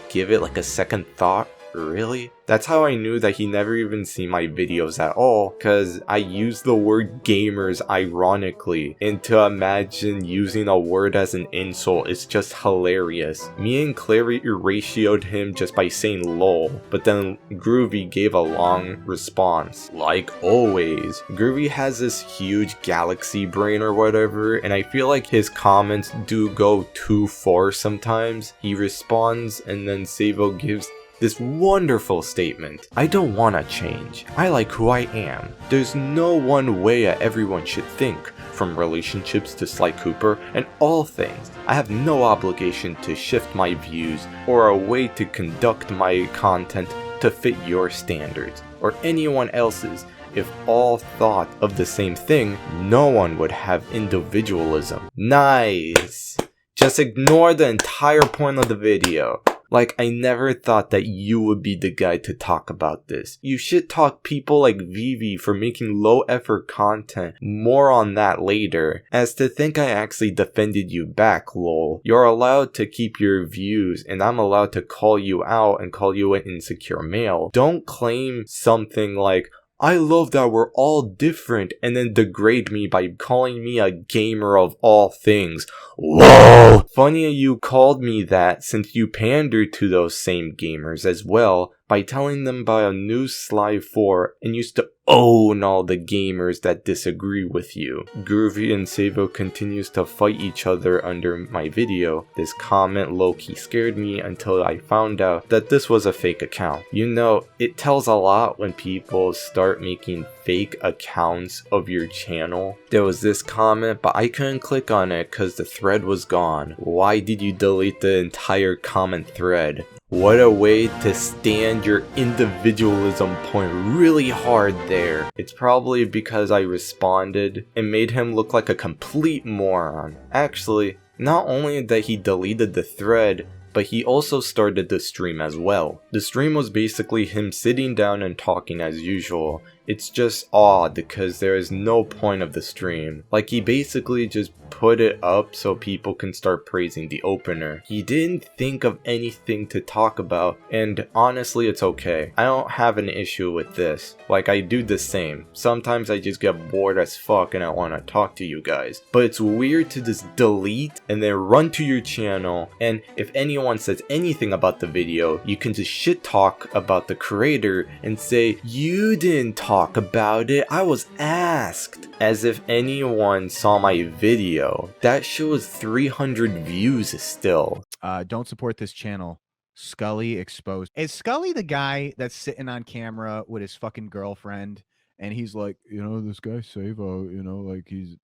give it a second thought? Really? That's how I knew that he never even seen my videos at all, cause I used the word gamers ironically, and to imagine using a word as an insult is just hilarious. Me and Clary ratioed him just by saying lol, but then Groovy gave a long response. Like always, Groovy has this huge galaxy brain or whatever, and I feel like his comments do go too far sometimes. He responds and then Savo gives this wonderful statement. "I don't wanna change. I like who I am. There's no one way everyone should think, from relationships to Sly Cooper and all things. I have no obligation to shift my views or a way to conduct my content to fit your standards or anyone else's. If all thought of the same thing, no one would have individualism." Nice. Just ignore the entire point of the video. Like, I never thought that you would be the guy to talk about this. You shit talk people like Vivi for making low effort content. More on that later. As to think I actually defended you back, lol. You're allowed to keep your views, and I'm allowed to call you out and call you an insecure male. Don't claim something like, "I love that we're all different," and then degrade me by calling me a gamer of all things. LOL! Funny you called me that since you pandered to those same gamers as well by telling them about a new Sly 4 and used to own all the gamers that disagree with you. Groovy and Savo continues to fight each other under my video. This comment low-key scared me until I found out that this was a fake account. You know, it tells a lot when people start making fake accounts of your channel. There was this comment, but I couldn't click on it because the thread was gone. Why did you delete the entire comment thread? What a way to stand your individualism point really hard there. It's probably because I responded and made him look like a complete moron. Actually, not only that he deleted the thread, but he also started the stream as well. The stream was basically him sitting down and talking as usual. It's just odd because there is no point of the stream. Like, he basically just put it up so people can start praising the opener. He didn't think of anything to talk about, and honestly it's okay. I don't have an issue with this. Like, I do the same. Sometimes I just get bored as fuck and I want to talk to you guys. But it's weird to just delete and then run to your channel, and if anyone says anything about the video, you can just shit talk about the creator and say, "You didn't talk about it, I was asked." As if anyone saw my video. That shows 300 views still. Don't support this channel. Scully exposed. Is Scully the guy that's sitting on camera with his fucking girlfriend and he's like, you know, this guy Savo, you know, like he's,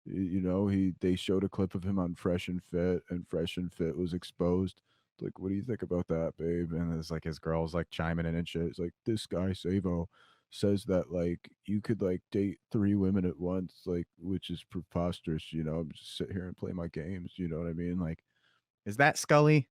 you know, they showed a clip of him on Fresh and Fit, and Fresh and Fit was exposed. Like, what do you think about that, babe? And it's like his girl's like chiming in and shit. It's like, this guy Savo says that like you could like date 3 women at once, like, which is preposterous, you know. I'm just sit here and play my games, you know what I mean? Like, is that Scully?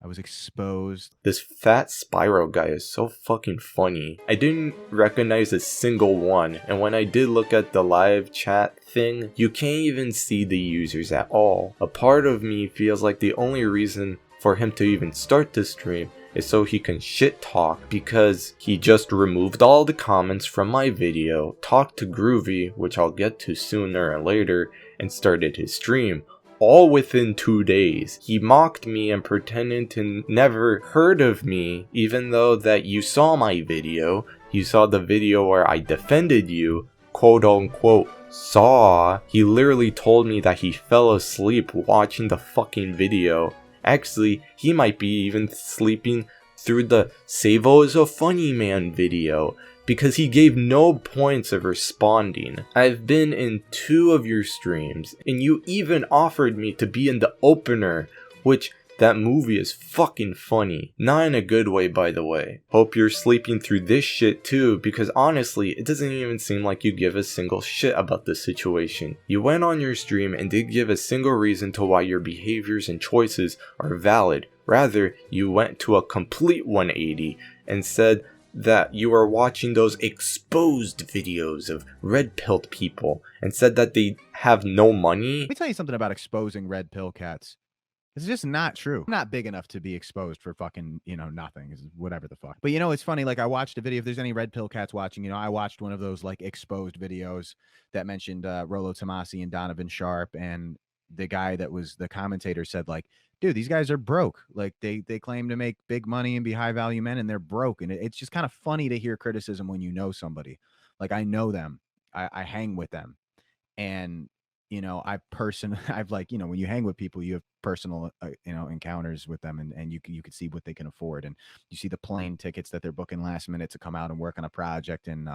I was exposed. This fat Spyro guy is so fucking funny. I didn't recognize a single one, and when I did look at the live chat thing, you can't even see the users at all. A part of me feels like the only reason for him to even start the stream is so he can shit talk, because he just removed all the comments from my video, talked to Groovy, which I'll get to sooner or later, and started his stream. All within 2 days. He mocked me and pretended to never heard of me, even though that you saw my video. You saw the video where I defended you, quote unquote saw. He literally told me that he fell asleep watching the fucking video. Actually, he might be even sleeping through the Savo is a funny man video, because he gave no points of responding. I've been in 2 of your streams, and you even offered me to be in the opener, which that movie is fucking funny. Not in a good way, by the way. Hope you're sleeping through this shit too, because honestly, it doesn't even seem like you give a single shit about this situation. You went on your stream and did give a single reason to why your behaviors and choices are valid. Rather, you went to a complete 180 and said that you are watching those exposed videos of red-pilled people and said that they have no money. Let me tell you something about exposing red pill cats. It's just not true. I'm not big enough to be exposed for fucking, you know, nothing, whatever the fuck. But you know, it's funny, like I watched a video, if there's any red pill cats watching, you know, I watched one of those like exposed videos that mentioned Rollo Tomasi and Donovan Sharp, and the guy that was the commentator said like, dude, these guys are broke. Like they claim to make big money and be high value men, and they're broke. And it's just kind of funny to hear criticism when you know somebody. Like I know them, I hang with them, and you know, I've like, you know, when you hang with people, you have personal, you know, encounters with them, and you can see what they can afford, and you see the plane tickets that they're booking last minute to come out and work on a project. And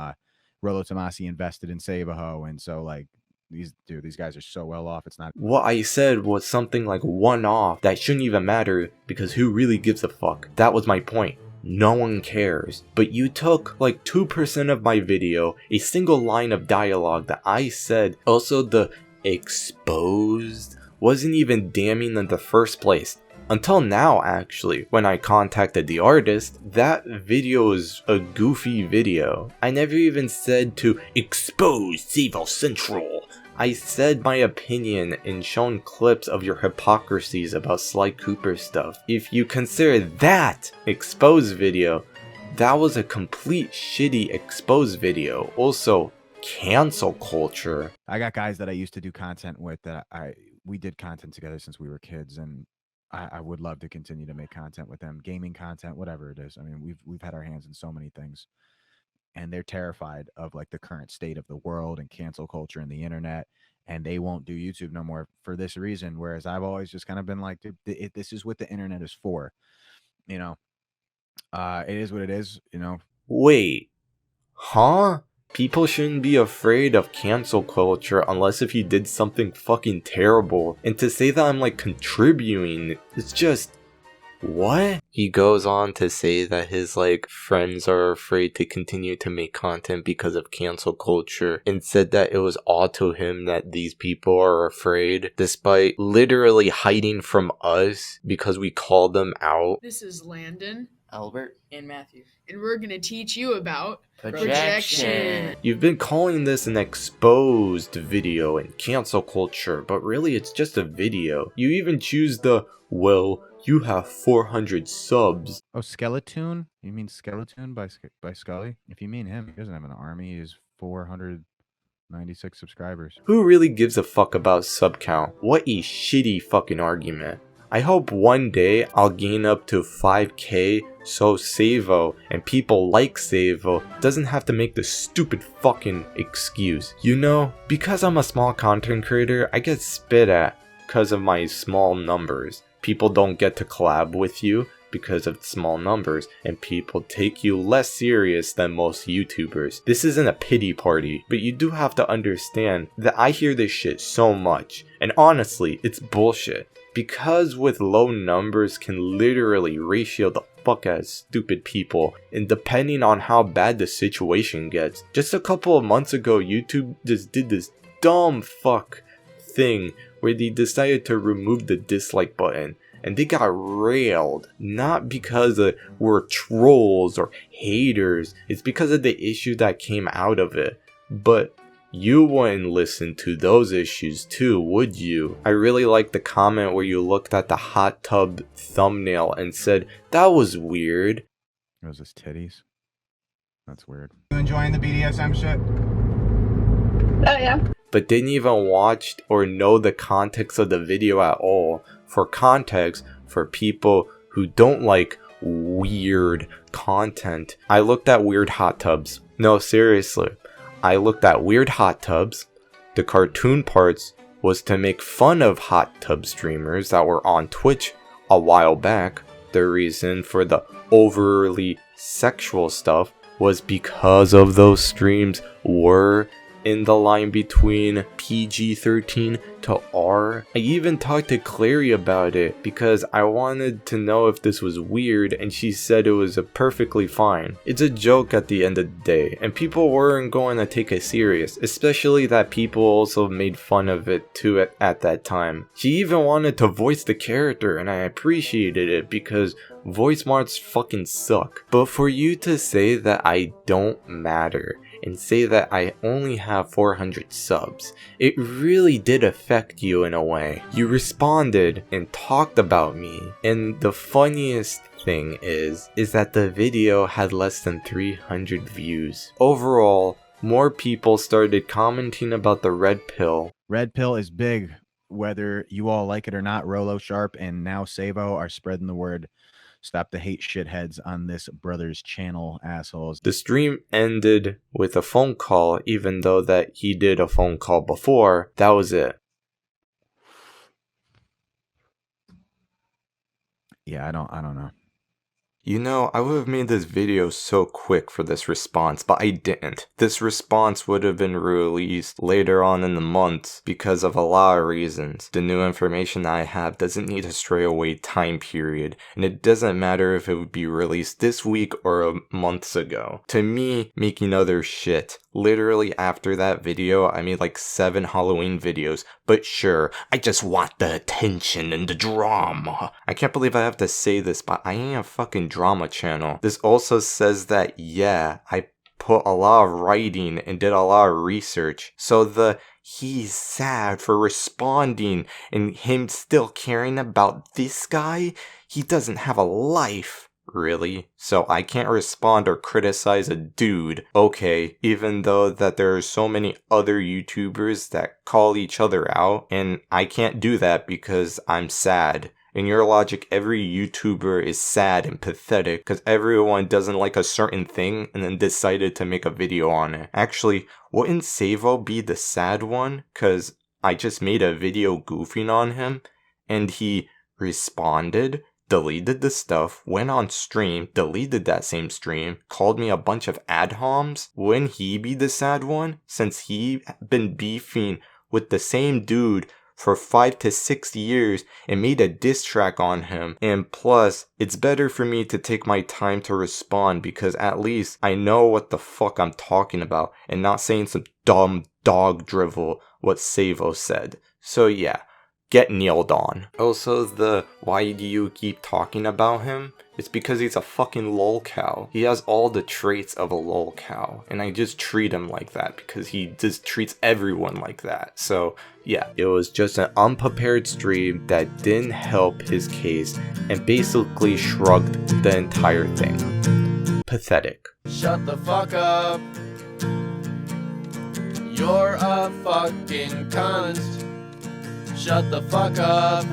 Rollo Tomasi invested in Savo, and so like. These guys are so well off, it's not. What I said was something like one-off that shouldn't even matter, because who really gives a fuck? That was my point. No one cares. But you took like 2% of my video, a single line of dialogue that I said, also the exposed, wasn't even damning in the first place. Until now, actually, when I contacted the artist, that video is a goofy video. I never even said to expose Savo Central. I said my opinion and shown clips of your hypocrisies about Sly Cooper stuff. If you consider that exposed video, that was a complete shitty exposed video. Also, cancel culture. I got guys that I used to do content with that we did content together since we were kids, and I would love to continue to make content with them, gaming content, whatever it is. I mean, we've had our hands in so many things, and they're terrified of like the current state of the world and cancel culture and the internet, and they won't do YouTube no more for this reason. Whereas I've always just kind of been like, dude, this is what the internet is for, you know. It is what it is, you know. Wait, huh? People shouldn't be afraid of cancel culture unless if you did something fucking terrible. And to say that I'm like contributing, it's just What? He goes on to say that his friends are afraid to continue to make content because of cancel culture, and said that it was odd to him that these people are afraid despite literally hiding from us because we called them out. This is Landon, Albert, and Matthew, and we're gonna teach you about projection. You've been calling this an exposed video in cancel culture, but really it's just a video. You even choose the, well, you have 400 subs. Oh, Skeleton? You mean Skeleton by Scully? If you mean him, he doesn't have an army. He has 496 subscribers. Who really gives a fuck about sub count? What a shitty fucking argument. I hope one day I'll gain up to 5k so Savo and people like Savo doesn't have to make the stupid fucking excuse. You know, because I'm a small content creator, I get spit at because of my small numbers. People don't get to collab with you because of small numbers, and people take you less serious than most YouTubers. This isn't a pity party, but you do have to understand that I hear this shit so much, and honestly, it's bullshit. Because with low numbers can literally ratio the fuck out of stupid people, and depending on how bad the situation gets. Just a couple of months ago, YouTube just did this dumb fuck thing where they decided to remove the dislike button, and they got railed. Not because we're trolls or haters, it's because of the issue that came out of it. But you wouldn't listen to those issues too, would you? I really like the comment where you looked at the hot tub thumbnail and said, that was weird. It was his titties. That's weird. You enjoying the BDSM shit? Oh, yeah. But didn't even watch or know the context of the video at all. For context, for people who don't like weird content, I looked at weird hot tubs. No, seriously. I looked at weird hot tubs. The cartoon parts was to make fun of hot tub streamers that were on Twitch a while back. The reason for the overly sexual stuff was because of those streams were in the line between PG-13 to R. I even talked to Clary about it because I wanted to know if this was weird, and she said it was perfectly fine. It's a joke at the end of the day, and people weren't going to take it serious, especially that people also made fun of it too at that time. She even wanted to voice the character, and I appreciated it because voice mods fucking suck. But for you to say that I don't matter and say that I only have 400 subs, it really did affect you in a way. You responded and talked about me, and the funniest thing is that the video had less than 300 views. Overall, more people started commenting about the red pill. Red pill is big, whether you all like it or not. Rolo Sharp and now Savo are spreading the word. Stop the hate shitheads on this brother's channel, assholes. The stream ended with a phone call, even though that he did a phone call before. That was it. Yeah, I don't know. You know, I would have made this video so quick for this response, but I didn't. This response would have been released later on in the month because of a lot of reasons. The new information that I have doesn't need a straightaway time period, and it doesn't matter if it would be released this week or months ago. To me, making other shit. Literally after that video, I made like 7 Halloween videos, but sure, I just want the attention and the drama. I can't believe I have to say this, but I ain't a fucking drama channel. This also says that, yeah, I put a lot of writing and did a lot of research. So he's sad for responding and him still caring about this guy, he doesn't have a life. Really? So I can't respond or criticize a dude. Okay, even though that there are so many other YouTubers that call each other out, and I can't do that because I'm sad. In your logic, every YouTuber is sad and pathetic because everyone doesn't like a certain thing and then decided to make a video on it. Actually, wouldn't Savo be the sad one? Because I just made a video goofing on him and he responded, deleted the stuff, went on stream, deleted that same stream, called me a bunch of ad homs. Wouldn't he be the sad one? Since he been beefing with the same dude for 5 to 6 years and made a diss track on him. And plus, it's better for me to take my time to respond because at least I know what the fuck I'm talking about and not saying some dumb dog drivel what Savo said. So yeah, get kneeled on. Also, the why do you keep talking about him? It's because he's a fucking lolcow. He has all the traits of a lolcow, and I just treat him like that because he just treats everyone like that. So yeah, it was just an unprepared stream that didn't help his case and basically shrugged the entire thing. Pathetic. Shut the fuck up. You're a fucking cunt. Shut the fuck up.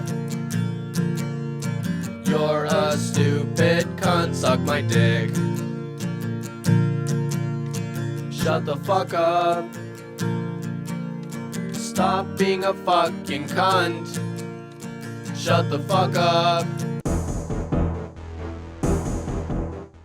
You're a stupid cunt, suck my dick. Shut the fuck up. Stop being a fucking cunt. Shut the fuck up.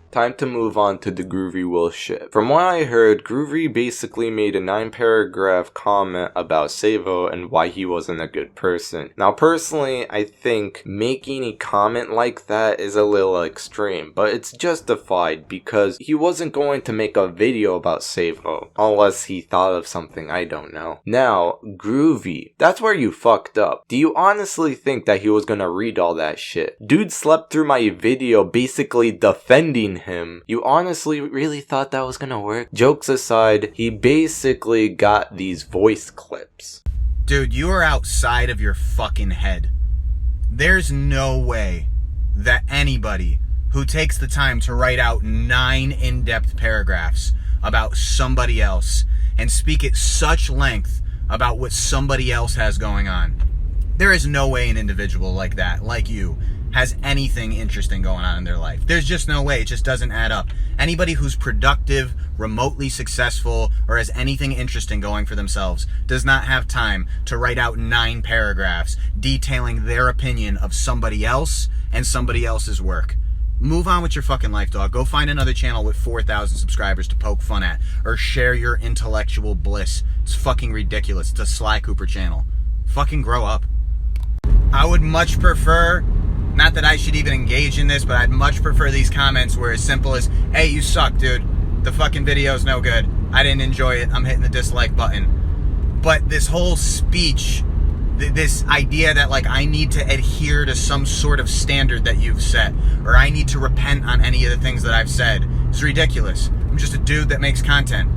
Time to move on to the Groovy Will shit. From what I heard, Groovy basically made a 9-paragraph comment about Savo and why he wasn't a good person. Now personally, I think making a comment like that is a little extreme, but it's justified because he wasn't going to make a video about Savo, unless he thought of something I don't know. Now, Groovy, that's where you fucked up. Do you honestly think that he was gonna read all that shit? Dude slept through my video basically defending him. You honestly really thought that was gonna work? Jokes aside, he basically got these voice clips. Dude, you are outside of your fucking head. There's no way that anybody who takes the time to write out 9 in-depth paragraphs about somebody else and speak at such length about what somebody else has going on, there is no way an individual like that, like you, has anything interesting going on in their life. There's just no way. It just doesn't add up. Anybody who's productive, remotely successful, or has anything interesting going for themselves does not have time to write out 9 paragraphs detailing their opinion of somebody else and somebody else's work. Move on with your fucking life, dog. Go find another channel with 4,000 subscribers to poke fun at, or share your intellectual bliss. It's fucking ridiculous. It's a Sly Cooper channel. Fucking grow up. I would much prefer, not that I should even engage in this, but I'd much prefer these comments were as simple as, hey, you suck, dude. The fucking video's no good. I didn't enjoy it. I'm hitting the dislike button. But this whole speech, this idea that like I need to adhere to some sort of standard that you've set, or I need to repent on any of the things that I've said, is ridiculous. I'm just a dude that makes content.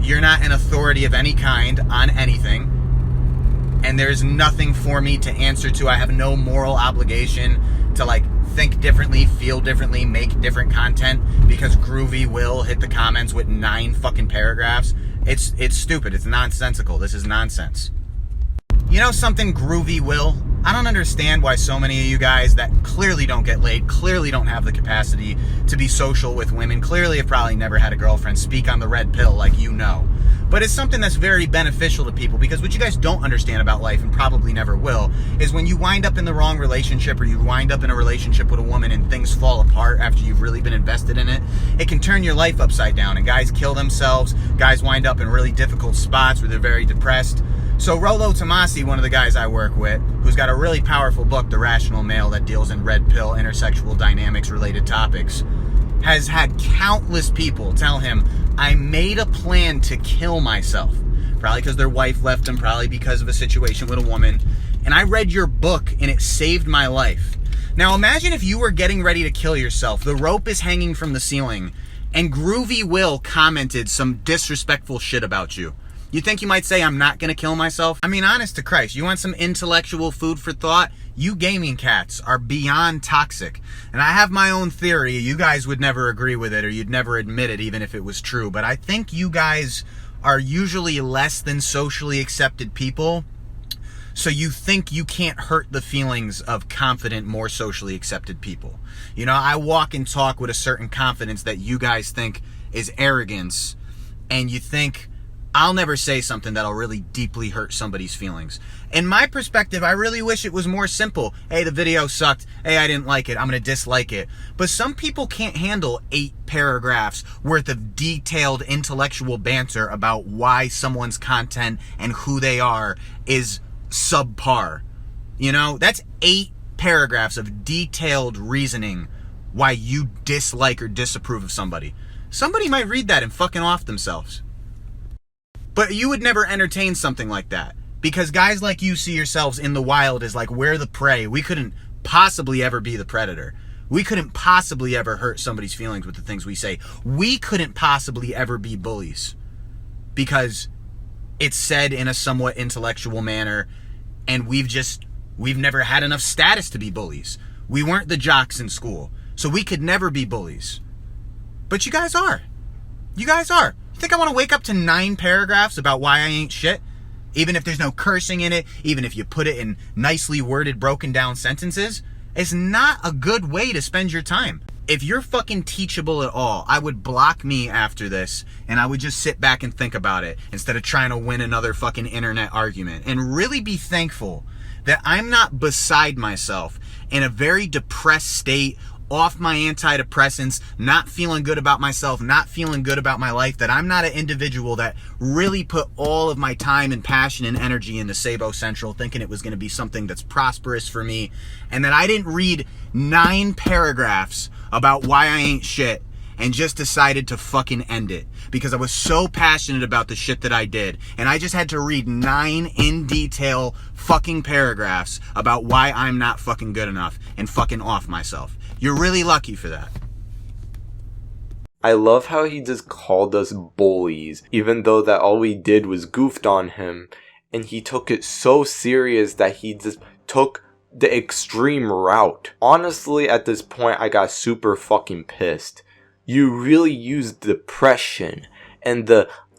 You're not an authority of any kind on anything. And there's nothing for me to answer to. I have no moral obligation to like think differently, feel differently, make different content because Groovy will hit the comments with 9 fucking paragraphs. It's stupid. It's nonsensical. This is nonsense. You know something, Groovy will? I don't understand why so many of you guys that clearly don't get laid, clearly don't have the capacity to be social with women, clearly have probably never had a girlfriend, speak on the red pill like you know. But it's something that's very beneficial to people because what you guys don't understand about life and probably never will is when you wind up in the wrong relationship or you wind up in a relationship with a woman and things fall apart after you've really been invested in it, it can turn your life upside down and guys kill themselves, guys wind up in really difficult spots where they're very depressed. So Rollo Tomasi, one of the guys I work with, who's got a really powerful book, The Rational Male, that deals in red pill, intersexual dynamics related topics, has had countless people tell him, I made a plan to kill myself. Probably because their wife left them, probably because of a situation with a woman. And I read your book and it saved my life. Now imagine if you were getting ready to kill yourself, the rope is hanging from the ceiling, and Groovy Will commented some disrespectful shit about you. You think you might say, I'm not gonna kill myself? I mean, honest to Christ, you want some intellectual food for thought? You gaming cats are beyond toxic. And I have my own theory. You guys would never agree with it, or you'd never admit it even if it was true. But I think you guys are usually less than socially accepted people. So you think you can't hurt the feelings of confident, more socially accepted people. You know, I walk and talk with a certain confidence that you guys think is arrogance. And you think, I'll never say something that'll really deeply hurt somebody's feelings. In my perspective, I really wish it was more simple. Hey, the video sucked. Hey, I didn't like it. I'm going to dislike it. But some people can't handle 8 paragraphs worth of detailed intellectual banter about why someone's content and who they are is subpar. You know, that's 8 paragraphs of detailed reasoning why you dislike or disapprove of somebody. Somebody might read that and fucking off themselves. But you would never entertain something like that. Because guys like you see yourselves in the wild as like, we're the prey. We couldn't possibly ever be the predator. We couldn't possibly ever hurt somebody's feelings with the things we say. We couldn't possibly ever be bullies. Because it's said in a somewhat intellectual manner, and we've never had enough status to be bullies. We weren't the jocks in school, so we could never be bullies. But you guys are. You guys are. You think I want to wake up to 9 paragraphs about why I ain't shit? Even if there's no cursing in it, even if you put it in nicely worded, broken down sentences, it's not a good way to spend your time. If you're fucking teachable at all, I would block me after this, and I would just sit back and think about it instead of trying to win another fucking internet argument, and really be thankful that I'm not beside myself in a very depressed state, off my antidepressants, not feeling good about myself, not feeling good about my life, that I'm not an individual that really put all of my time and passion and energy into Savo Central, thinking it was going to be something that's prosperous for me, and that I didn't read 9 paragraphs about why I ain't shit and just decided to fucking end it because I was so passionate about the shit that I did, and I just had to read 9 in detail fucking paragraphs about why I'm not fucking good enough and fucking off myself. You're really lucky for that. I love how he just called us bullies, even though that all we did was goofed on him, and he took it so serious that he just took the extreme route. Honestly, at this point, I got super fucking pissed. You really used depression and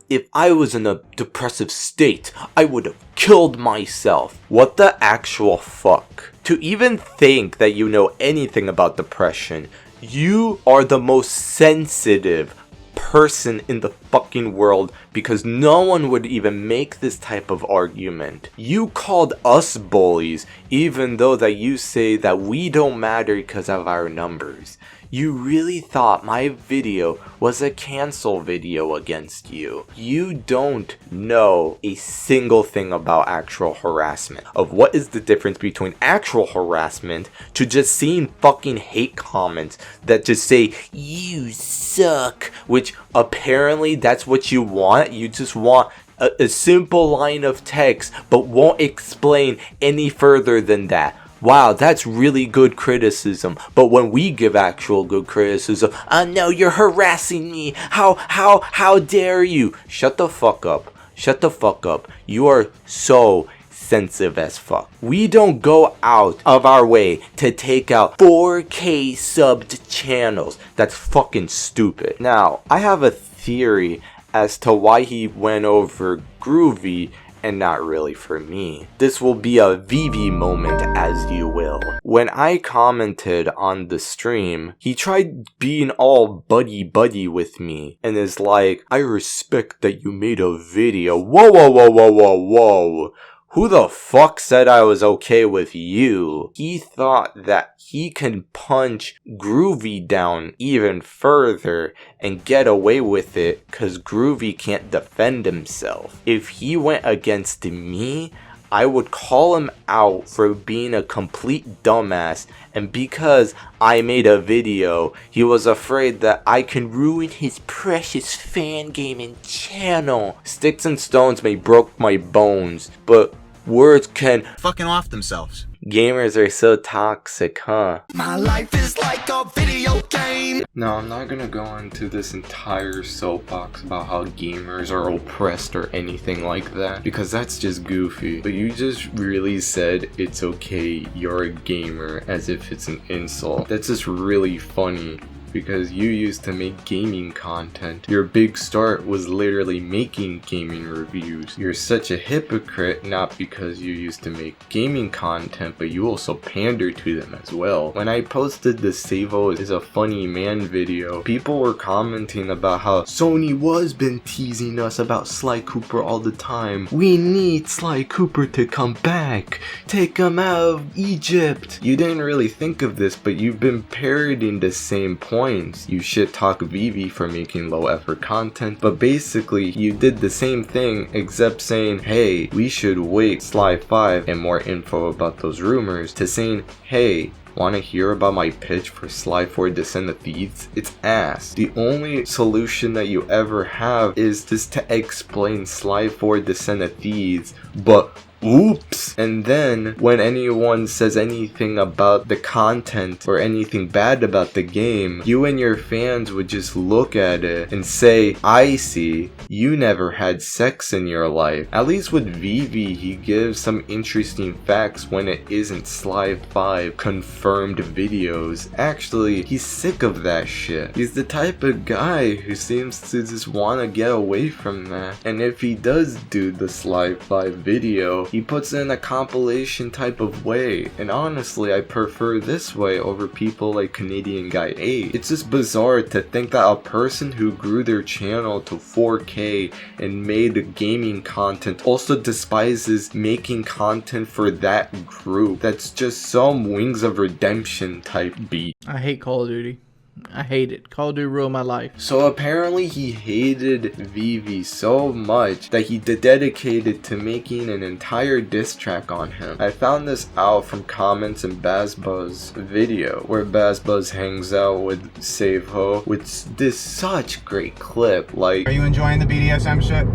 if I was in a depressive state, I would have killed myself. What the actual fuck? To even think that you know anything about depression, you are the most sensitive person in the fucking world, because no one would even make this type of argument. You called us bullies, even though that you say that we don't matter because of our numbers. You really thought my video was a cancel video against you. You don't know a single thing about actual harassment, of what is the difference between actual harassment to just seeing fucking hate comments that just say, you suck, which apparently that's what you want. You just want a simple line of text, but won't explain any further than that. Wow, that's really good criticism. But when we give actual good criticism, no, you're harassing me. How dare you? Shut the fuck up. Shut the fuck up. You are so sensitive as fuck. We don't go out of our way to take out 4K subbed channels. That's fucking stupid. Now, I have a theory as to why he went over Groovy and not really for me. This will be a Vivi moment, as you will. When I commented on the stream, he tried being all buddy with me and is like, I respect that you made a video. Whoa. Who the fuck said I was okay with you? He thought that he can punch Groovy down even further and get away with it because Groovy can't defend himself. If he went against me, I would call him out for being a complete dumbass, and because I made a video, he was afraid that I can ruin his precious Fangame channel. Sticks and stones may break my bones, but words can fucking off themselves. Gamers are so toxic, huh? My life is like a video game. No, I'm not gonna go into this entire soapbox about how gamers are oppressed or anything like that, because that's just goofy. But you just really said it's okay, you're a gamer, as if it's an insult. That's just really funny, because you used to make gaming content. Your big start was literally making gaming reviews. You're such a hypocrite, not because you used to make gaming content, but you also pander to them as well. When I posted the Savo is a funny man video, people were commenting about how Sony was been teasing us about Sly Cooper all the time. We need Sly Cooper to come back. Take him out of Egypt. You didn't really think of this, but you've been parodying the same point points, you shit talk Vivi for making low effort content, but basically you did the same thing except saying, hey, we should wait Sly 5 and more info about those rumors, to saying, hey, want to hear about my pitch for Sly 4 Deceit of Thieves? It's ass. The only solution that you ever have is just to explain Sly 4 Deceit of Thieves, but oops. And then when anyone says anything about the content or anything bad about the game, you and your fans would just look at it and say, I see, you never had sex in your life. At least with Vivi, he gives some interesting facts when it isn't Sly 5 confirmed videos. Actually, he's sick of that shit. He's the type of guy who seems to just want to get away from that. And if he does do the Sly 5 video, he puts it in a compilation type of way, and honestly I prefer this way over people like Canadian Guy 8. It's just bizarre to think that a person who grew their channel to 4K and made gaming content also despises making content for that group. That's just some Wings of Redemption type beat. I hate Call of Duty. I hate it. Call of Duty ruined my life. So apparently he hated Vivi so much that he dedicated to making an entire diss track on him. I found this out from comments in BazBuzz video, where BazBuzz hangs out with Savo with this such great clip. Like, are you enjoying the BDSM shit?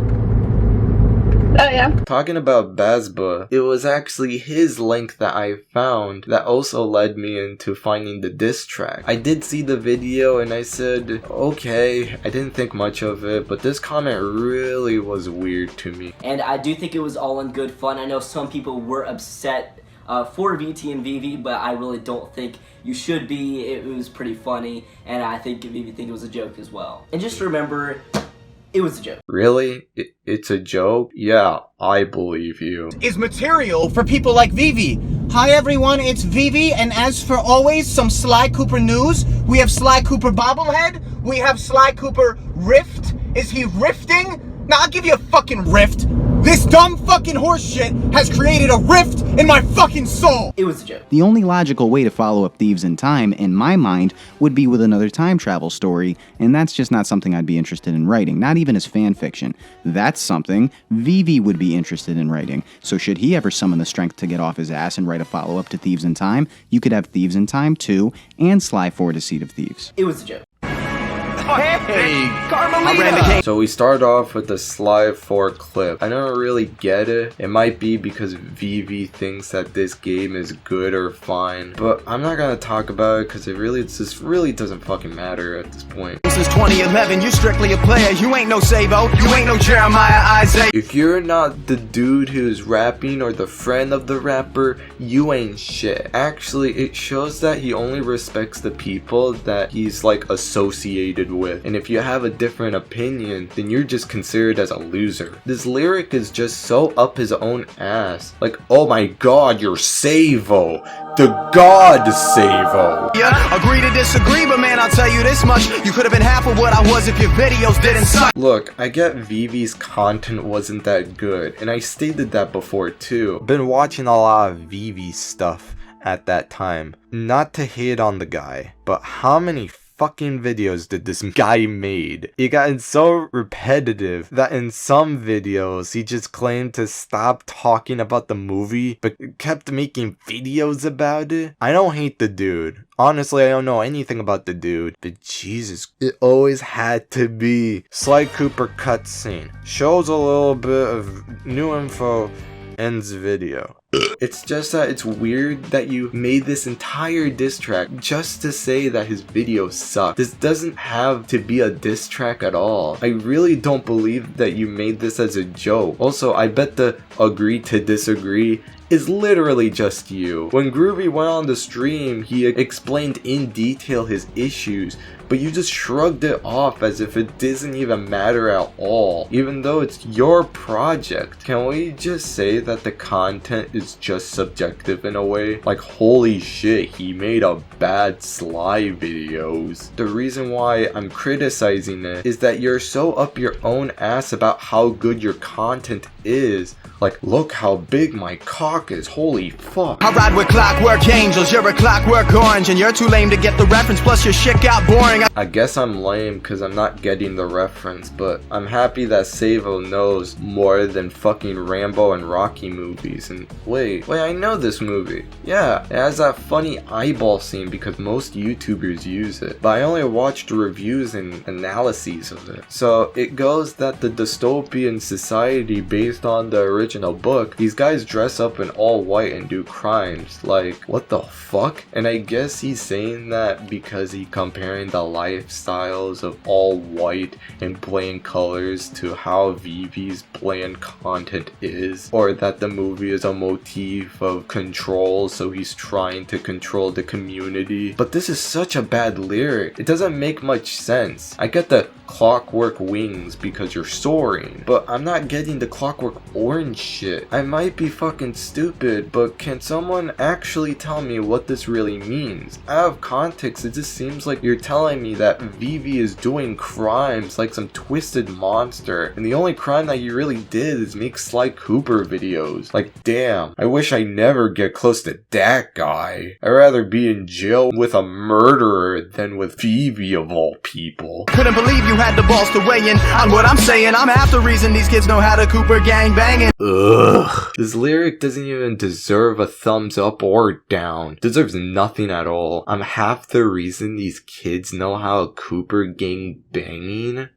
Oh yeah. Talking about Bazba, it was actually his link that I found that also led me into finding the diss track. I did see the video and I said, okay, I didn't think much of it, but this comment really was weird to me. And I do think it was all in good fun. I know some people were upset for VT and Vivi, but I really don't think you should be. It was pretty funny, and I think Vivi think it was a joke as well. And just remember, it was a joke. Really? It's a joke? Yeah, I believe you. Is material for people like Vivi. Hi everyone, it's Vivi, and as for always, some Sly Cooper news. We have Sly Cooper bobblehead. We have Sly Cooper rift. Is he rifting? Now I'll give you a fucking rift. This dumb fucking horse shit has created a rift in my fucking soul! It was a joke. The only logical way to follow up Thieves in Time, in my mind, would be with another time travel story, and that's just not something I'd be interested in writing, not even as fan fiction. That's something Vivi would be interested in writing. So should he ever summon the strength to get off his ass and write a follow-up to Thieves in Time, you could have Thieves in Time 2 and Sly 4 Deceit of Thieves. It was a joke. Hey, Carmelita! So we start off with the Sly 4 clip. I don't really get it. It might be because Vivi thinks that this game is good or fine, but I'm not gonna talk about it because it just really doesn't fucking matter at this point. Since 2011, you strictly a player. You ain't no Savo. You ain't no Jeremiah Isaiah. If you're not the dude who's rapping or the friend of the rapper, you ain't shit. Actually, it shows that he only respects the people that he's like associated with, and if you have a different opinion, then you're just considered as a loser. This lyric is just so up his own ass. Like, oh my god, you're Savo, the god Savo. Yeah, agree to disagree, but man, I'll tell you this much: you could have been half of what I was if your videos didn't suck. Look, I get Vivi's content wasn't that good, and I stated that before too. Been watching a lot of Vivi stuff at that time. Not to hate on the guy, but how many fucking videos did this guy made? It got so repetitive that in some videos he just claimed to stop talking about the movie but kept making videos about it. I don't hate the dude. Honestly, I don't know anything about the dude, but Jesus, it always had to be. Sly Cooper cutscene. Shows a little bit of new info, ends video. It's just that it's weird that you made this entire diss track just to say that his videos suck. This doesn't have to be a diss track at all. I really don't believe that you made this as a joke. Also, I bet the agree to disagree is literally just you. When Groovy went on the stream, he explained in detail his issues, but you just shrugged it off as if it doesn't even matter at all, even though it's your project. Can we just say that the content is just subjective in a way? Like, holy shit, he made a bad Sly videos. The reason why I'm criticizing it is that you're so up your own ass about how good your content is. Like, look how big my cock is, holy fuck. I ride with clockwork angels, you're a clockwork orange, and you're too lame to get the reference, plus your shit got boring. thing. I guess I'm lame because I'm not getting the reference, but I'm happy that Savo knows more than fucking Rambo and Rocky movies. And wait, I know this movie. Yeah, it has that funny eyeball scene because most YouTubers use it, but I only watched reviews and analyses of it. So it goes that the dystopian society based on the original book, these guys dress up in all white and do crimes. Like, what the fuck? And I guess he's saying that because he's comparing the lifestyles of all white and bland colors to how Vivi's bland content is, or that the movie is a motif of control, so he's trying to control the community. But this is such a bad lyric. It doesn't make much sense. I get the clockwork wings because you're soaring, but I'm not getting the clockwork orange shit. I might be fucking stupid, but can someone actually tell me what this really means? Out of context, it just seems like you're telling me that Vivi is doing crimes like some twisted monster, and the only crime that you really did is make Sly Cooper videos. Like, damn, I wish I never get close to that guy. I'd rather be in jail with a murderer than with Vivi of all people. Couldn't believe you had the balls to weigh in on what I'm saying. I'm half the reason these kids know how to Cooper gang banging. Ugh. This lyric doesn't even deserve a thumbs up or down. It deserves nothing at all. I'm half the reason these kids know how to Cooper gang banging?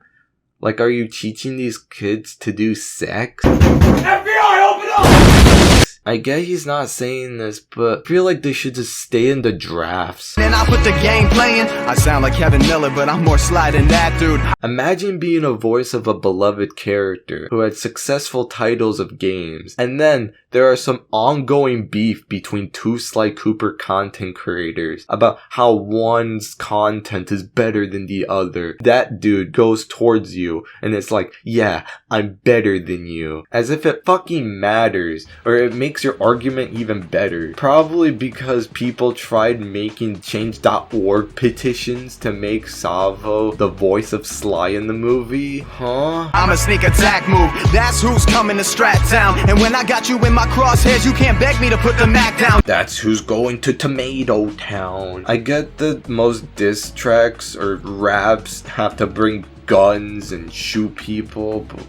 Like, are you teaching these kids to do sex? FBI, open up! I get he's not saying this, but I feel like they should just stay in the drafts. And I put the game playing. I sound like Kevin Miller, but I'm more sly than that, dude. Imagine being a voice of a beloved character who had successful titles of games, and then there are some ongoing beef between two Sly Cooper content creators about how one's content is better than the other. That dude goes towards you and it's like, yeah, I'm better than you. As if it fucking matters, or it makes your argument even better. Probably because people tried making change.org petitions to make Savo the voice of Sly in the movie. Huh? I'm a sneak attack move. That's who's coming to Strat Town. And when I got you in my crosshairs, you can't beg me to put the Mac down. That's who's going to Tomato Town. I get that most diss tracks or raps have to bring guns and shoot people, but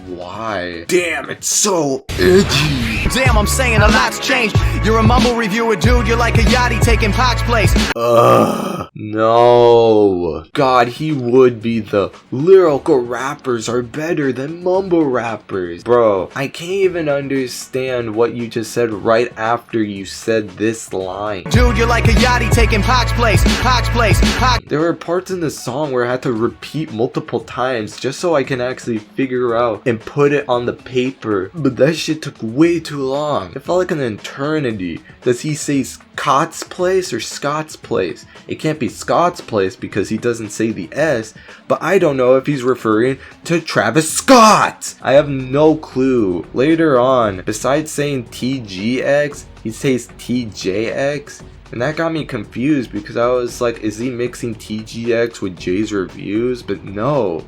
why? Damn, it's so edgy. Damn, I'm saying a lot's changed. You're a mumble reviewer, dude. You're like a yachty taking Pac's place. Ugh, no. God, he would be the lyrical rappers are better than mumble rappers. Bro, I can't even understand what you just said right after you said this line. Dude, you're like a yachty taking Pac's place. Pac's place. There were parts in the song where I had to repeat multiple times just so I can actually figure out and put it on the paper, but that shit took way too long. It felt like an eternity. Does he say Scott's place or Scott's place? It can't be Scott's place because he doesn't say the S, but I don't know if he's referring to Travis Scott. I have no clue. Later on, besides saying TGX, he says TJX, and that got me confused because I was like, is he mixing TGX with Jay's reviews? But no.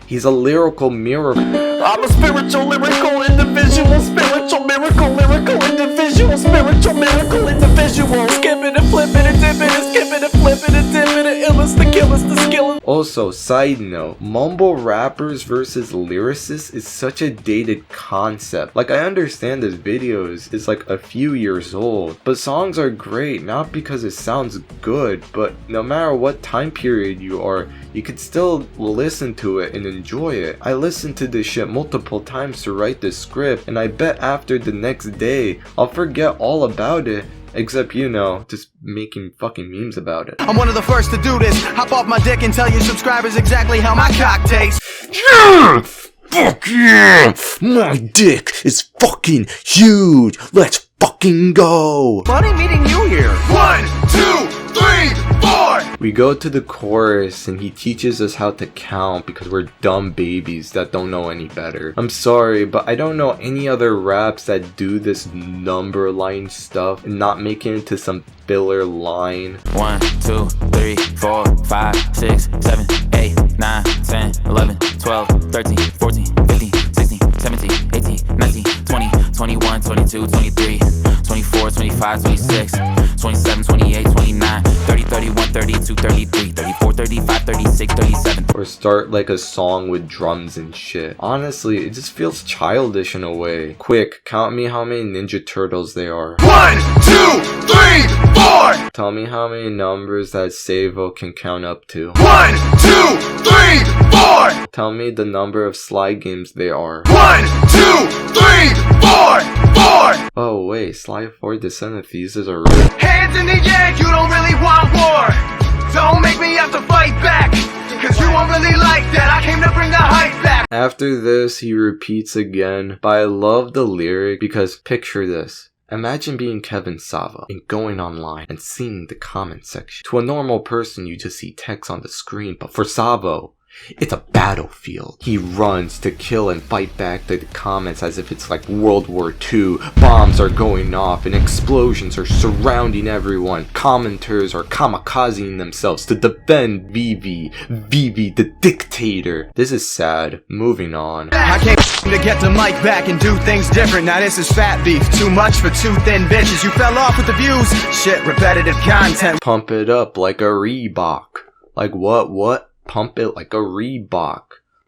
He's a lyrical miracle. I'm a spiritual, lyrical, individual, spiritual, miracle, lyrical, individual, spiritual, miracle, individual. Skip it and flip it and dip it and skip it and flip it and dip it and illest, the killest, the skillest. Also, side note, mumble rappers versus lyricists is such a dated concept. Like, I understand this video is like a few years old, but songs are great, not because it sounds good, but no matter what time period you are, you could still listen to it and enjoy it. I listened to this shit multiple times to write this script, and I bet after the next day, I'll forget all about it. Except, you know, just making fucking memes about it. I'm one of the first to do this. Hop off my dick and tell your subscribers exactly how my cock tastes. Yeah! Fuck yeah! My dick is fucking huge! Let's fucking go! Funny meeting you here. 1, 2, 3, 4! We go to the chorus and he teaches us how to count because we're dumb babies that don't know any better. I'm sorry, but I don't know any other raps that do this number line stuff and not make it into some filler line. 1, 2, 3, 4, 5, 6, 7, 8, 9, 10, 11, 12, 13, 14, 15, 16, 17, 18, 19, 20, 21, 22, 23, 24, 25, 26, 27, 28, 29, 30, 31, 32, 33, 34, 35, 36, 37. Or start like a song with drums and shit. Honestly, it just feels childish in a way. Quick, count me how many Ninja Turtles there are. 1, 2, 3, 4. Tell me how many numbers that Savo can count up to. 1, 2, 3, 4. Tell me the number of Sly games there are. 1, 2, 3, 4. 4. Oh wait, Sly 4 Deceit of Thieves is a real. Hands in the air, you don't really want war. Don't make me have to fight back, cause you won't really like that. I came to bring the hype back. After this, he repeats again, but I love the lyric because picture this. Imagine being Kevin Savo and going online and seeing the comment section. To a normal person, you just see text on the screen, but for Savo, it's a battlefield. He runs to kill and fight back the comments as if it's like World War II. Bombs are going off and explosions are surrounding everyone. Commenters are kamikazing themselves to defend Vivi. Vivi the dictator. This is sad. Moving on. I came to get the mic back and do things different. Now this is fat beef. Too much for two thin bitches. You fell off with the views. Shit, repetitive content. Pump it up like a Reebok. Like what? Pump it like a Reebok.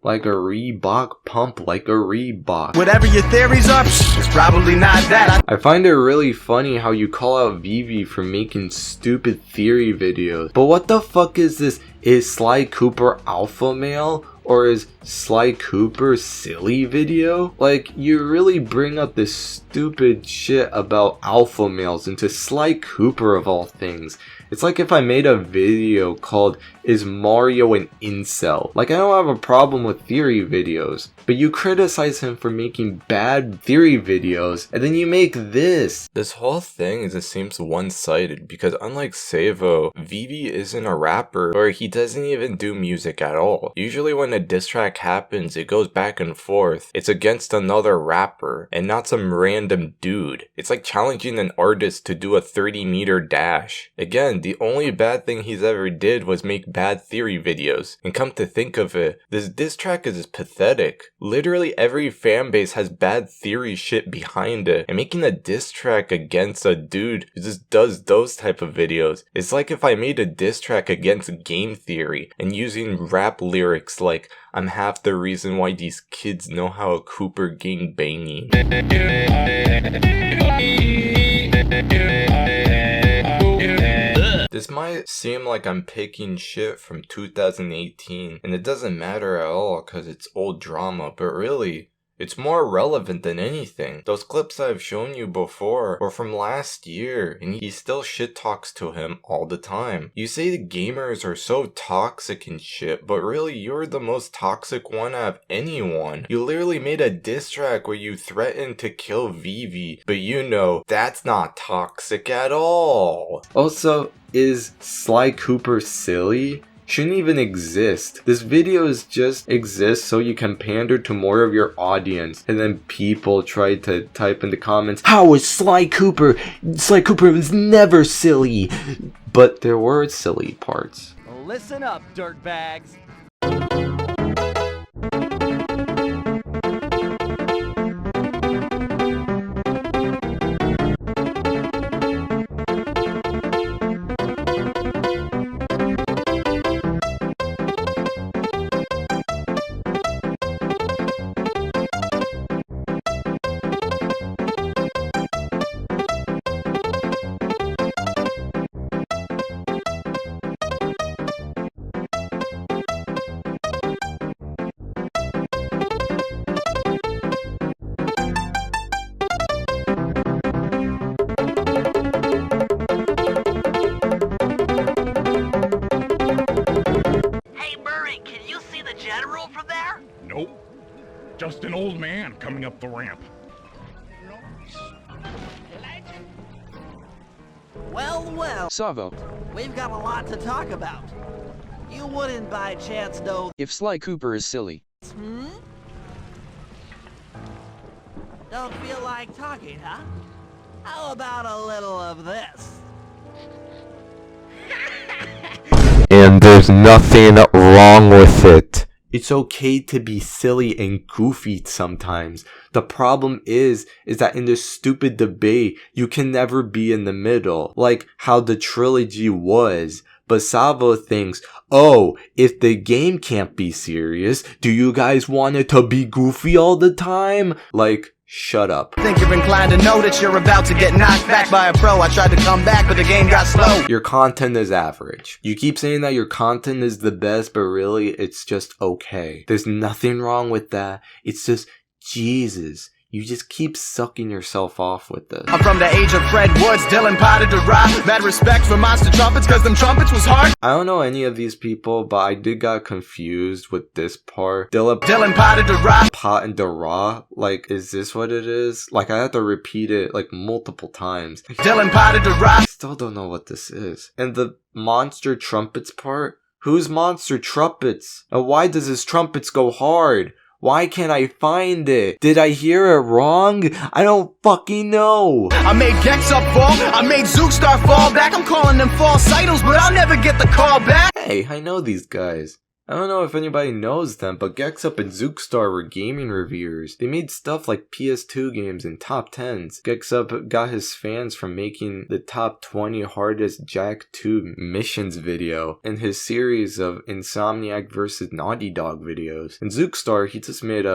Like a Reebok, pump like a Reebok. Whatever your theories are, it's probably not that. I find it really funny how you call out Vivi for making stupid theory videos. But what the fuck is this? Is Sly Cooper alpha male? Or is Sly Cooper silly video? Like, you really bring up this stupid shit about alpha males into Sly Cooper of all things. It's like if I made a video called, Is Mario an Incel? Like, I don't have a problem with theory videos, but you criticize him for making bad theory videos, and then you make this. This whole thing just seems one-sided, because unlike Savo, Vivi isn't a rapper, or he doesn't even do music at all. Usually when a diss track happens, it goes back and forth. It's against another rapper, and not some random dude. It's like challenging an artist to do a 30-meter dash. Again, the only bad thing he's ever did was make bad theory videos. And come to think of it, this diss track is pathetic. Literally every fan base has bad theory shit behind it. And making a diss track against a dude who just does those type of videos, it's like if I made a diss track against game theory and using rap lyrics like, I'm half the reason why these kids know how a Cooper gang banging. This might seem like I'm picking shit from 2018, and it doesn't matter at all cause it's old drama, but really, it's more relevant than anything. Those clips I've shown you before were from last year, and he still shit talks to him all the time. You say the gamers are so toxic and shit, but really you're the most toxic one out of anyone. You literally made a diss track where you threatened to kill Vivi, but you know, that's not toxic at all. Also, is Sly Cooper silly? Shouldn't even exist. This video just exists so you can pander to more of your audience, and then people try to type in the comments, how is Sly Cooper? Sly Cooper was never silly. But there were silly parts. Listen up, dirtbags. Nope. Just an old man coming up the ramp. Well, Savo, we've got a lot to talk about. You wouldn't by chance know... if Sly Cooper is silly. Hmm? Don't feel like talking, huh? How about a little of this? And there's nothing wrong with it. It's okay to be silly and goofy sometimes. The problem is that in this stupid debate, you can never be in the middle, like how the trilogy was. But Savo thinks, oh, if the game can't be serious, do you guys want it to be goofy all the time? Like, shut up. Think you're inclined to know that you're about to get knocked back by a pro. I tried to come back, but the game got slow. Your content is average. You keep saying that your content is the best, but really, it's just okay. There's nothing wrong with that. It's just, Jesus. You just keep sucking yourself off with this. I'm from the age of Fred Woods, Dylan potted to rock. Mad respect for monster trumpets, cause them trumpets was hard. I don't know any of these people, but I did got confused with this part. Dylan potted to rock. Pot and the raw. Like, is this what it is? Like, I have to repeat it like multiple times. Dylan potted to rock. I still don't know what this is. And the monster trumpets part? Who's monster trumpets? And why does his trumpets go hard? Why can't I find it? Did I hear it wrong? I don't fucking know. I made Gex up fall. I made Zookstar fall back. I'm calling them false idols, but I'll never get the call back. Hey, I know these guys. I don't know if anybody knows them, but Gexup and Zookstar were gaming reviewers. They made stuff like PS2 games and top 10s. Gexup got his fans from making the top 20 hardest Jak 2 missions video and his series of Insomniac vs Naughty Dog videos. And Zookstar, he just made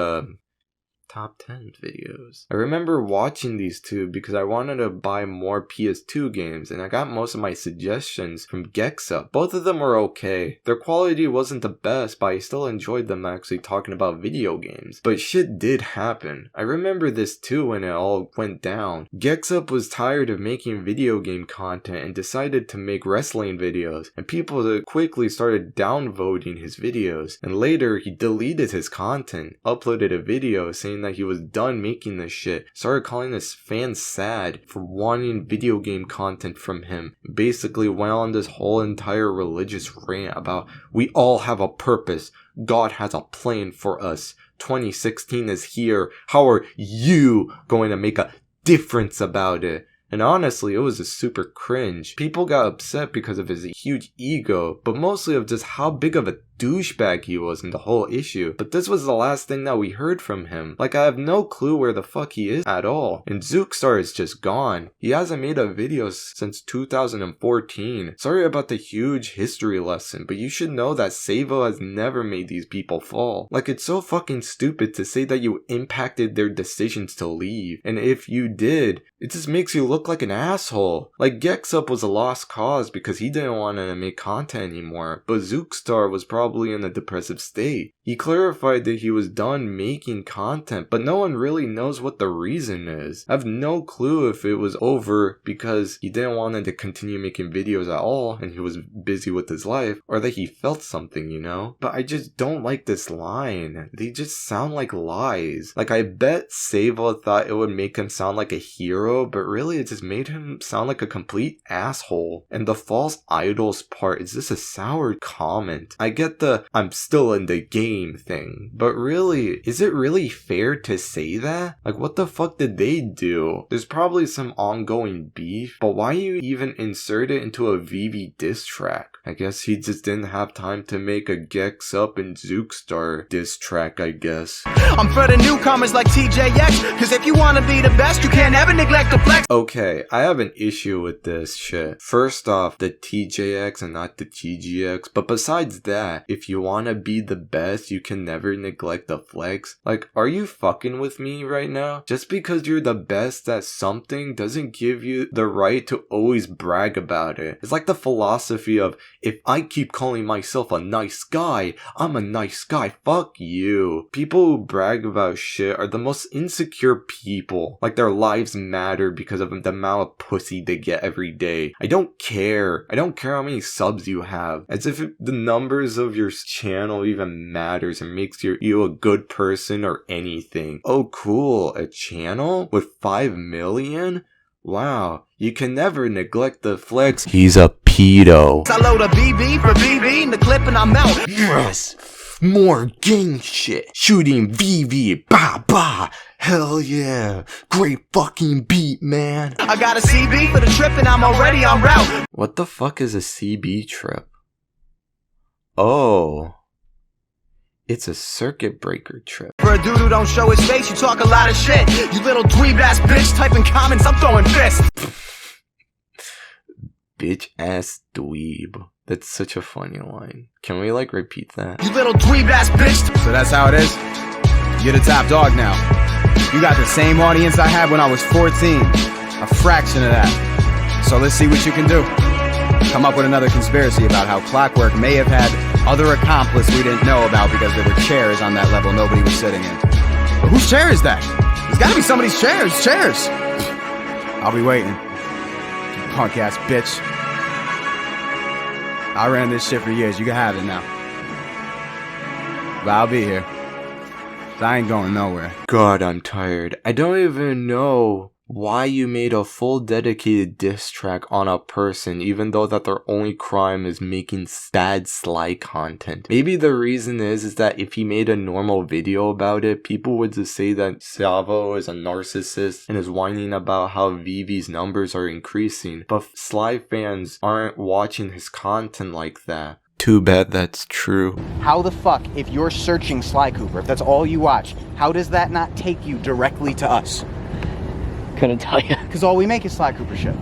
top 10 videos. I remember watching these two because I wanted to buy more PS2 games, and I got most of my suggestions from Gexup. Both of them were okay. Their quality wasn't the best, but I still enjoyed them actually talking about video games. But shit did happen. I remember this too when it all went down. Gexup was tired of making video game content and decided to make wrestling videos, and people quickly started downvoting his videos. And later, he deleted his content, uploaded a video saying that he was done making this shit, started calling his fans sad for wanting video game content from him, basically went on this whole entire religious rant about we all have a purpose, God has a plan for us, 2016 is here, how are you going to make a difference about it? And honestly, it was a super cringe. People got upset because of his huge ego, but mostly of just how big of a douchebag he was in the whole issue. But this was the last thing that we heard from him. Like, I have no clue where the fuck he is at all. And Zookstar is just gone. He hasn't made a video since 2014. Sorry about the huge history lesson, but you should know that Savo has never made these people fall. Like, it's so fucking stupid to say that you impacted their decisions to leave. And if you did, it just makes you look like an asshole. Like, Gexup was a lost cause because he didn't want to make content anymore, but Zookstar was probably in a depressive state. He clarified that he was done making content, but no one really knows what the reason is. I have no clue if it was over because he didn't want to continue making videos at all and he was busy with his life, or that he felt something, you know? But I just don't like this line. They just sound like lies. Like, I bet Savo thought it would make him sound like a hero, but really it just made him sound like a complete asshole. And the false idols part is just a sour comment. I get the I'm still in the game thing, but really, is it really fair to say that? Like, what the fuck did they do? There's probably some ongoing beef, but why you even insert it into a Vivi diss track? I guess he just didn't have time to make a Gexup and Zookstar diss track, I guess. I'm for the newcomers like TJX, cause if you wanna be the best, you can't ever neglect the flex. Okay, I have an issue with this shit. First off, the TJX and not the TGX, but besides that, if you wanna be the best, you can never neglect the flex. Like, are you fucking with me right now? Just because you're the best at something doesn't give you the right to always brag about it. It's like the philosophy of, if I keep calling myself a nice guy, I'm a nice guy. Fuck you. People who brag about shit are the most insecure people. Like, their lives matter because of the amount of pussy they get every day. I don't care. I don't care how many subs you have. As if the numbers of your channel even matters and makes you a good person or anything. Oh cool, a channel with 5 million? Wow, you can never neglect the flex. He's a pedo. I load a BB for BB in the clip and I'm out. Yes, more gang shit. Shooting Vivi, bah bah. Hell yeah, great fucking beat, man. I got a CB for the trip and I'm already en route. What the fuck is a CB trip? Oh. It's a circuit breaker trip. For a dude who don't show his face, you talk a lot of shit. You little dweeb ass bitch, typing comments, I'm throwing fists. Bitch ass dweeb. That's such a funny line. Can we like repeat that? You little dweeb ass bitch. So that's how it is? You're the top dog now. You got the same audience I had when I was 14. A fraction of that. So let's see what you can do. Come up with another conspiracy about how Clockwork may have had other accomplices we didn't know about because there were chairs on that level nobody was sitting in. But whose chair is that? There's gotta be somebody's chairs. Chairs. I'll be waiting. Punk ass bitch. I ran this shit for years. You can have it now. But I'll be here. I ain't going nowhere. God, I'm tired. I don't even know why you made a full dedicated diss track on a person even though that their only crime is making bad Sly content. Maybe the reason is that if he made a normal video about it, people would just say that Savo is a narcissist and is whining about how Vivi's numbers are increasing, but Sly fans aren't watching his content like that. Too bad that's true. How the fuck, if you're searching Sly Cooper, if that's all you watch, how does that not take you directly to us? Couldn't tell you. Because all we make is Sly Cooper shit.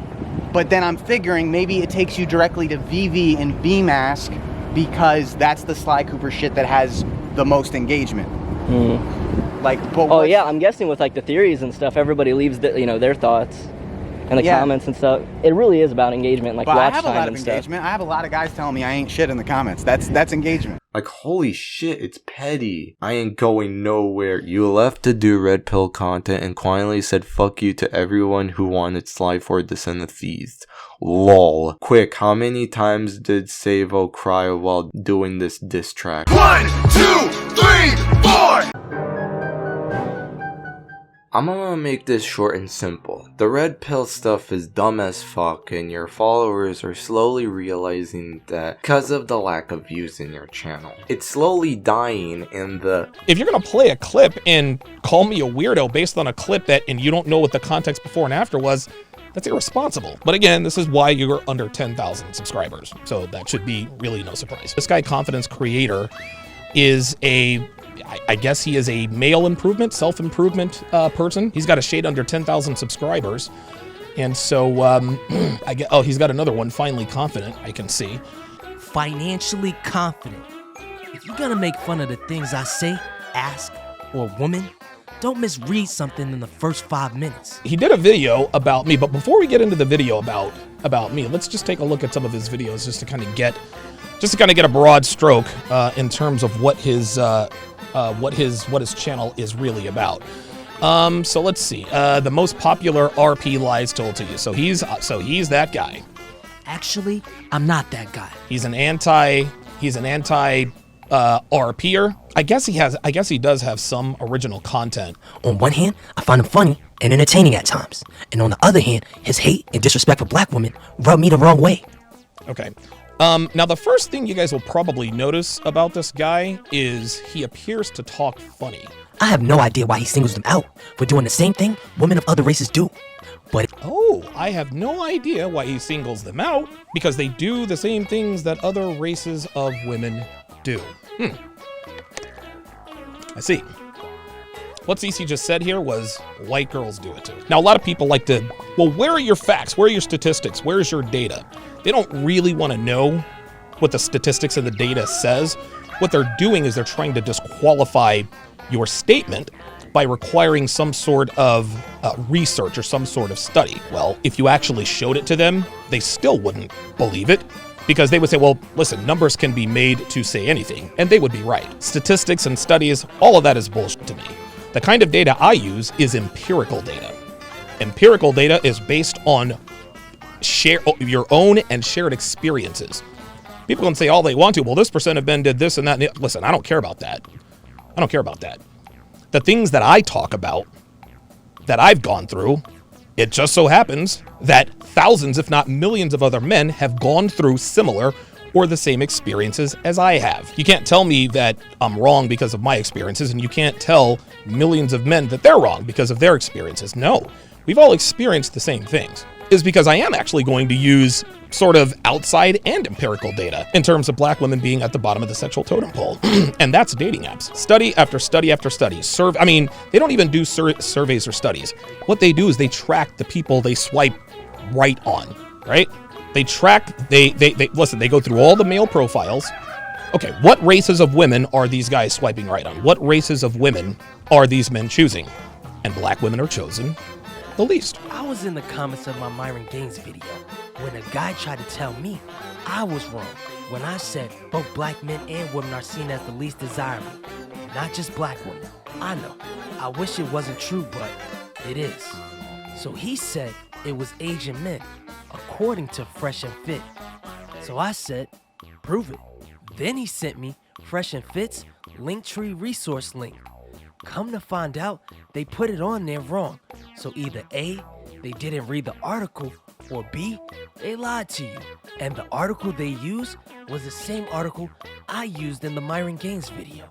But then I'm figuring maybe it takes you directly to Vivi and B-Mask because that's the Sly Cooper shit that has the most engagement. Like, but oh yeah, I'm guessing with like the theories and stuff, everybody leaves their thoughts in the comments and stuff. It really is about engagement, like but watch I have time a lot and of stuff. engagement. I have a lot of guys telling me I ain't shit in the comments. That's engagement. Like, holy shit, it's petty. I ain't going nowhere. You left to do Red Pill content and quietly said fuck you to everyone who wanted Sly for Deceit of Thieves. LOL. Quick, how many times did Savo cry while doing this diss track? 1, 2, 3, 4! I'm gonna make this short and simple. The red pill stuff is dumb as fuck and your followers are slowly realizing that because of the lack of views in your channel. It's slowly dying in the... If you're gonna play a clip and call me a weirdo based on a clip and you don't know what the context before and after was, that's irresponsible. But again, this is why you're under 10,000 subscribers. So that should be really no surprise. This guy, Confidence Creator, is I guess he is a male improvement, self-improvement person. He's got a shade under 10,000 subscribers. And so, he's got another one, Finally Confident, I can see. Financially confident. If you're gonna make fun of the things I say, ask, or woman, don't misread something in the first 5 minutes. He did a video about me, but before we get into the video about me, let's just take a look at some of his videos just to kind of get a broad stroke in terms of what his channel is really about. So let's see. The most popular RP lies told to you. So he's that guy. Actually, I'm not that guy. He's an anti RPer. I guess he does have some original content. On one hand, I find him funny and entertaining at times. And on the other hand, his hate and disrespect for black women rub me the wrong way. Okay. Now the first thing you guys will probably notice about this guy is he appears to talk funny. I have no idea why he singles them out for doing the same thing women of other races do. But I have no idea why he singles them out, because they do the same things that other races of women do. I see. What CC just said here was white girls do it too. Now a lot of people like to, well, where are your facts? Where are your statistics? Where's your data? They don't really want to know what the statistics and the data says. What they're doing is they're trying to disqualify your statement by requiring some sort of research or some sort of study. Well, if you actually showed it to them, they still wouldn't believe it, because they would say, well, listen, numbers can be made to say anything, and they would be right. Statistics and studies, all of that is bullshit to me. The kind of data I use is empirical data. Empirical data is based on your own and shared experiences. People can say all they want to, well, this percent of men did this and that. Listen, I don't care about that. I don't care about that. The things that I talk about, that I've gone through, it just so happens that thousands, if not millions of other men have gone through similar or the same experiences as I have. You can't tell me that I'm wrong because of my experiences, and you can't tell millions of men that they're wrong because of their experiences. No, we've all experienced the same things. is because I am actually going to use sort of outside and empirical data in terms of black women being at the bottom of the sexual totem pole. And that's dating apps. Study after study after study. I mean, they don't even do surveys or studies. What they do is they track the people they swipe right on, right? They track, they listen, they go through all the male profiles. Okay, what races of women are these guys swiping right on? What races of women are these men choosing? And black women are chosen the least. I was in the comments of my Myron Gaines video when a guy tried to tell me I was wrong when I said both black men and women are seen as the least desirable, not just black women. I know, I wish it wasn't true, but it is. So he said it was Asian men, according to Fresh and Fit. So I said, prove it. Then he sent me Fresh and Fit's Linktree resource link. Come to find out, they put it on there wrong. So either A, they didn't read the article, or B, they lied to you. And the article they used was the same article I used in the Myron Gaines video.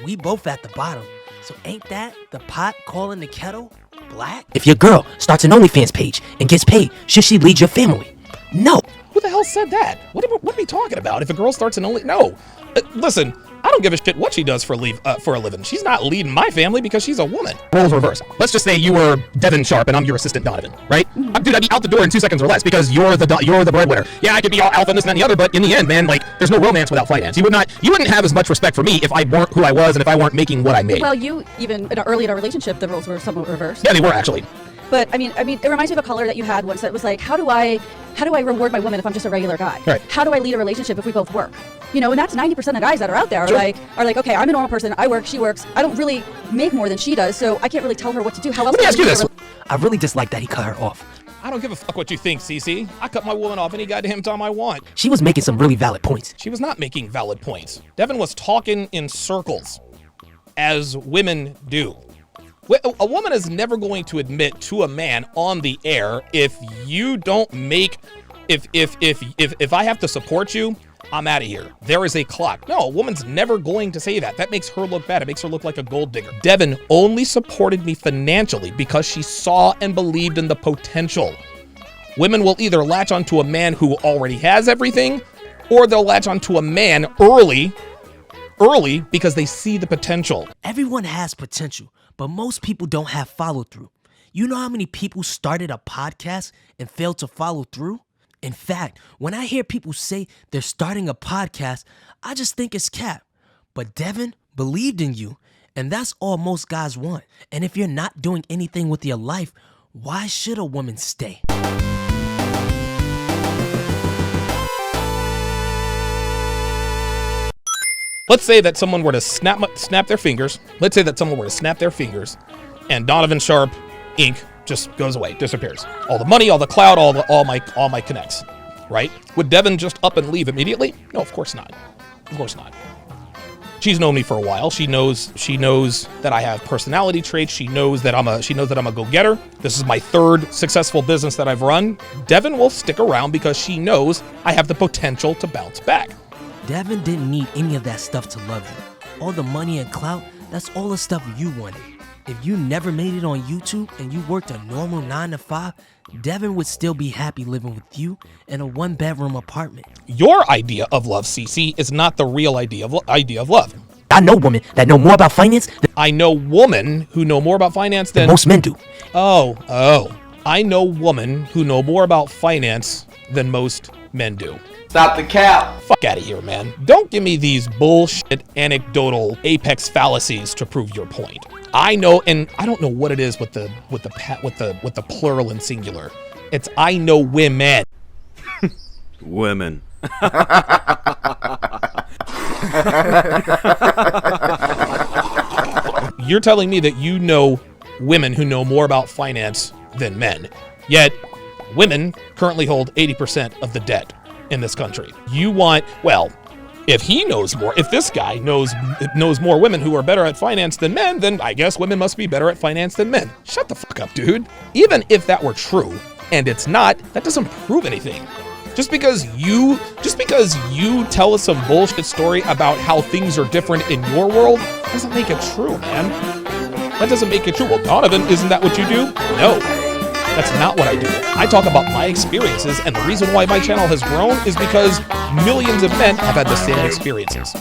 We both at the bottom, so ain't that the pot calling the kettle black? If your girl starts an OnlyFans page and gets paid, should she lead your family? No. Who the hell said that? What are we talking about? If a girl starts an no. Listen, I don't give a shit what she does for a living. She's not leading my family because she's a woman. Roles reverse. Let's just say you were Devin Sharp and I'm your assistant Donovan, right? Dude, I'd be out the door in 2 seconds or less because you're the breadwinner. Yeah, I could be all alpha and this and that and the other, but in the end, man, like, there's no romance without finance. You wouldn't have as much respect for me if I weren't who I was and if I weren't making what I made. Well, you even early in our relationship, the roles were somewhat reversed. Yeah, they were actually. But I mean, it reminds me of a caller that you had once that was like, how do I reward my woman if I'm just a regular guy? Right. How do I lead a relationship if we both work? You know, and that's 90% of guys that are out there are like, okay, I'm a normal person. I work, she works. I don't really make more than she does, so I can't really tell her what to do. How else? Let me ask you this. I really dislike that he cut her off. I don't give a fuck what you think, CC. I cut my woman off any goddamn time I want. She was making some really valid points. She was not making valid points. Devin was talking in circles, as women do. A woman is never going to admit to a man on the air if you don't make, if I have to support you, I'm out of here. There is a clock. No, a woman's never going to say that. That makes her look bad. It makes her look like a gold digger. Devin only supported me financially because she saw and believed in the potential. Women will either latch onto a man who already has everything, or they'll latch onto a man early because they see the potential. Everyone has potential, but most people don't have follow through. You know how many people started a podcast and failed to follow through? In fact, when I hear people say they're starting a podcast, I just think it's cap. But Devin believed in you, and that's all most guys want. And if you're not doing anything with your life, why should a woman stay? Let's say that someone were to snap their fingers. Let's say that someone were to snap their fingers and Donovan Sharp Inc. just goes away, disappears. All the money, all the clout, all my connects, right? Would Devin just up and leave immediately? No, of course not. Of course not. She's known me for a while. She knows that I have personality traits. She knows that I'm a go-getter. This is my third successful business that I've run. Devin will stick around because she knows I have the potential to bounce back. Devin didn't need any of that stuff to love you. All the money and clout, that's all the stuff you wanted. If you never made it on YouTube and you worked a normal 9 to 5, Devin would still be happy living with you in a 1-bedroom apartment. Your idea of love, CC, is not the real idea of love. I know women that know more about finance than I know women who know more about finance than most men do. Oh. I know women who know more about finance than most men do. Stop the cap. Fuck out of here, man. Don't give me these bullshit anecdotal apex fallacies to prove your point. I know, and I don't know what it is with the plural and singular. It's I know women. Women. You're telling me that you know women who know more about finance than men, yet women currently hold 80% of the debt in this country. You want, well, if he knows more, if this guy knows more women who are better at finance than men, then I guess women must be better at finance than men. Shut the fuck up, dude. Even if that were true, and it's not, that doesn't prove anything. Just because you tell us some bullshit story about how things are different in your world doesn't make it true, man. That doesn't make it true. Well, Donovan, isn't that what you do? No. That's not what I do. I talk about my experiences, and the reason why my channel has grown is because millions of men have had the same experiences.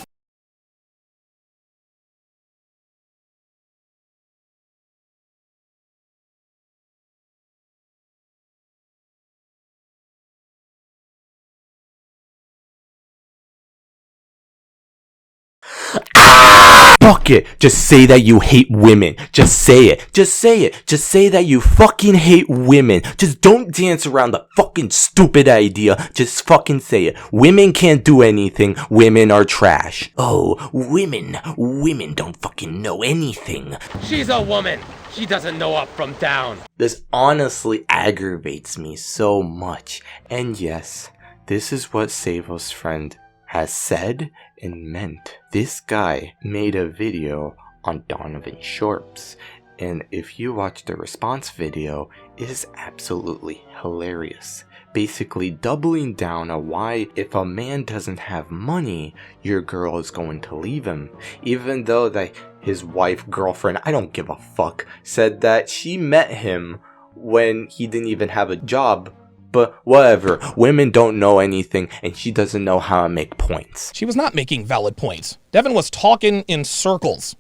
Fuck it. Just say that you hate women. Just say it. Just say it. Just say that you fucking hate women. Just don't dance around the fucking stupid idea. Just fucking say it. Women can't do anything. Women are trash. Oh, women. Women don't fucking know anything. She's a woman. She doesn't know up from down. This honestly aggravates me so much. And yes, this is what Savo's friend has said and meant. This guy made a video on Donovan Shorps, and if you watch the response video, it is absolutely hilarious. Basically doubling down on why if a man doesn't have money, your girl is going to leave him. Even though that his wife, girlfriend, I don't give a fuck, said that she met him when he didn't even have a job. But whatever, women don't know anything, and she doesn't know how to make points. She was not making valid points. Devin was talking in circles,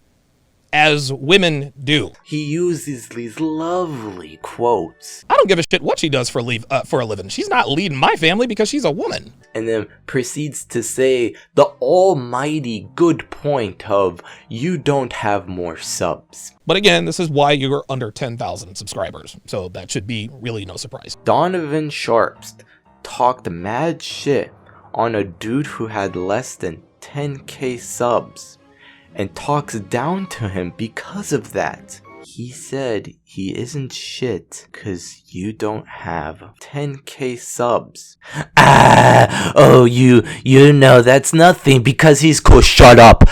as women do. He uses these lovely quotes. I don't give a shit what she does for a living. She's not leading my family because she's a woman. And then proceeds to say the almighty good point of, you don't have more subs. But again, this is why you're under 10,000 subscribers, so that should be really no surprise. Donovan Shorps talked mad shit on a dude who had less than 10k subs, and talks down to him because of that. He said he isn't shit cause you don't have 10k subs. Oh, you know that's nothing because he's cool. Shut up.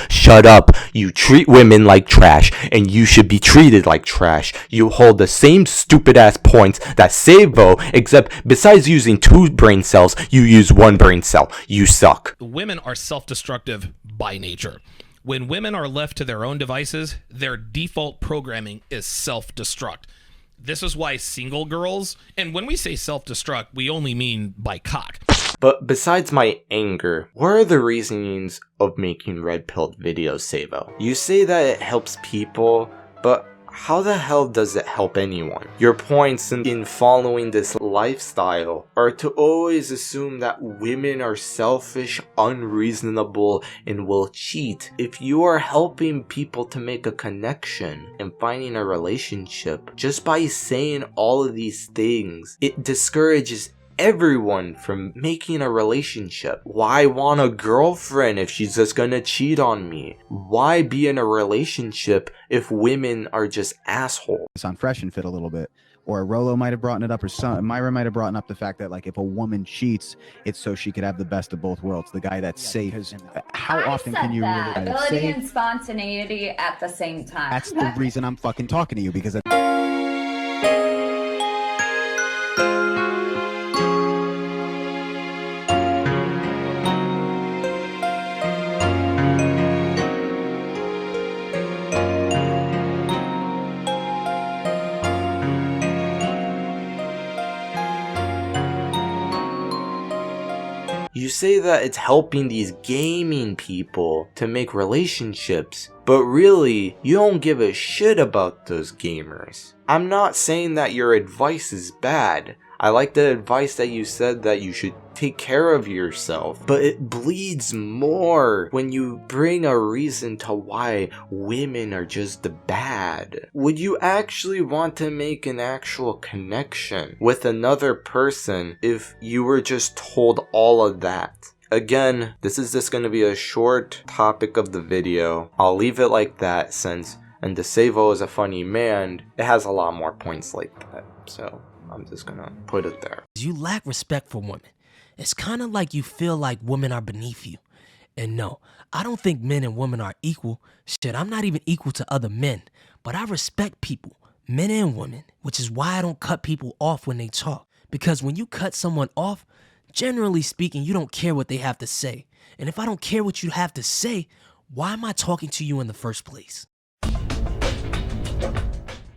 You treat women like trash, and you should be treated like trash. You hold the same stupid ass points that Savo, except besides using 2 brain cells, you use 1 brain cell. You suck. Women are self-destructive by nature. When women are left to their own devices, their default programming is self-destruct. This is why single girls, and when we say self-destruct, we only mean by cock. But besides my anger, what are the reasonings of making red-pilled videos, Savo? You say that it helps people, but how the hell does it help anyone? Your points in following this lifestyle are to always assume that women are selfish, unreasonable, and will cheat. If you are helping people to make a connection and finding a relationship, just by saying all of these things, it discourages everyone from making a relationship. Why want a girlfriend if she's just gonna cheat on me? Why be in a relationship if women are just assholes? It's on Fresh and Fit a little bit, or Rolo might have brought it up, or Myra might have brought up the fact that like if a woman cheats, it's so she could have the best of both worlds. The guy that's safe. How often can you really ability and spontaneity at the same time? That's the reason I'm fucking talking to you, because you say that it's helping these gaming people to make relationships, but really, you don't give a shit about those gamers. I'm not saying that your advice is bad. I like the advice that you said that you should take care of yourself, but it bleeds more when you bring a reason to why women are just bad. Would you actually want to make an actual connection with another person if you were just told all of that? Again, this is just going to be a short topic of the video. I'll leave it like that since, and Savo is a funny man, it has a lot more points like that, so I'm just gonna put it there. You lack respect for women. It's kind of like you feel like women are beneath you. And no, I don't think men and women are equal. Shit, I'm not even equal to other men. But I respect people, men and women, which is why I don't cut people off when they talk. Because when you cut someone off, generally speaking, you don't care what they have to say. And if I don't care what you have to say, why am I talking to you in the first place?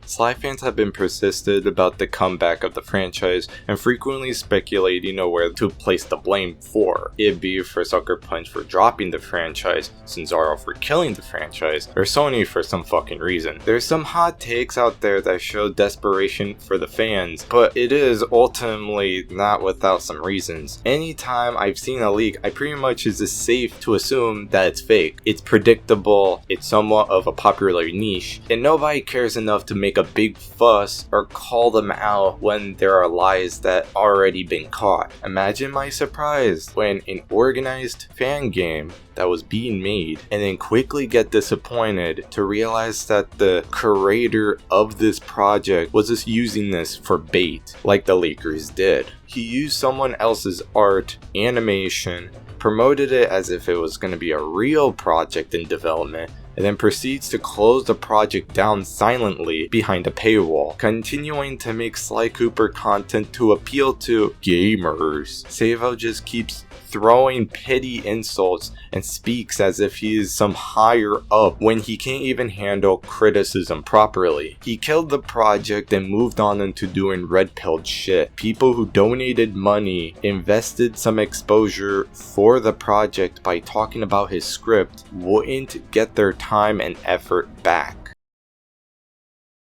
Sly fans have been persistent about the comeback of the franchise and frequently speculating on where to place the blame for. It be for Sucker Punch for dropping the franchise, Cinzaro for killing the franchise, or Sony for some fucking reason. There's some hot takes out there that show desperation for the fans, but it is ultimately not without some reasons. Anytime I've seen a leak, I pretty much is safe to assume that it's fake. It's predictable, it's somewhat of a popular niche, and nobody cares enough to make a big fuss or call them out when there are lies that already been caught. Imagine my surprise when an organized fan game that was being made and then quickly get disappointed to realize that the creator of this project was just using this for bait like the leakers did. He used someone else's art, animation, promoted it as if it was going to be a real project in development, and then proceeds to close the project down silently behind a paywall, continuing to make Sly Cooper content to appeal to gamers. Savo just keeps throwing petty insults and speaks as if he is some higher up when he can't even handle criticism properly. He killed the project and moved on into doing red-pilled shit. People who donated money, invested some exposure for the project by talking about his script, wouldn't get their time and effort back.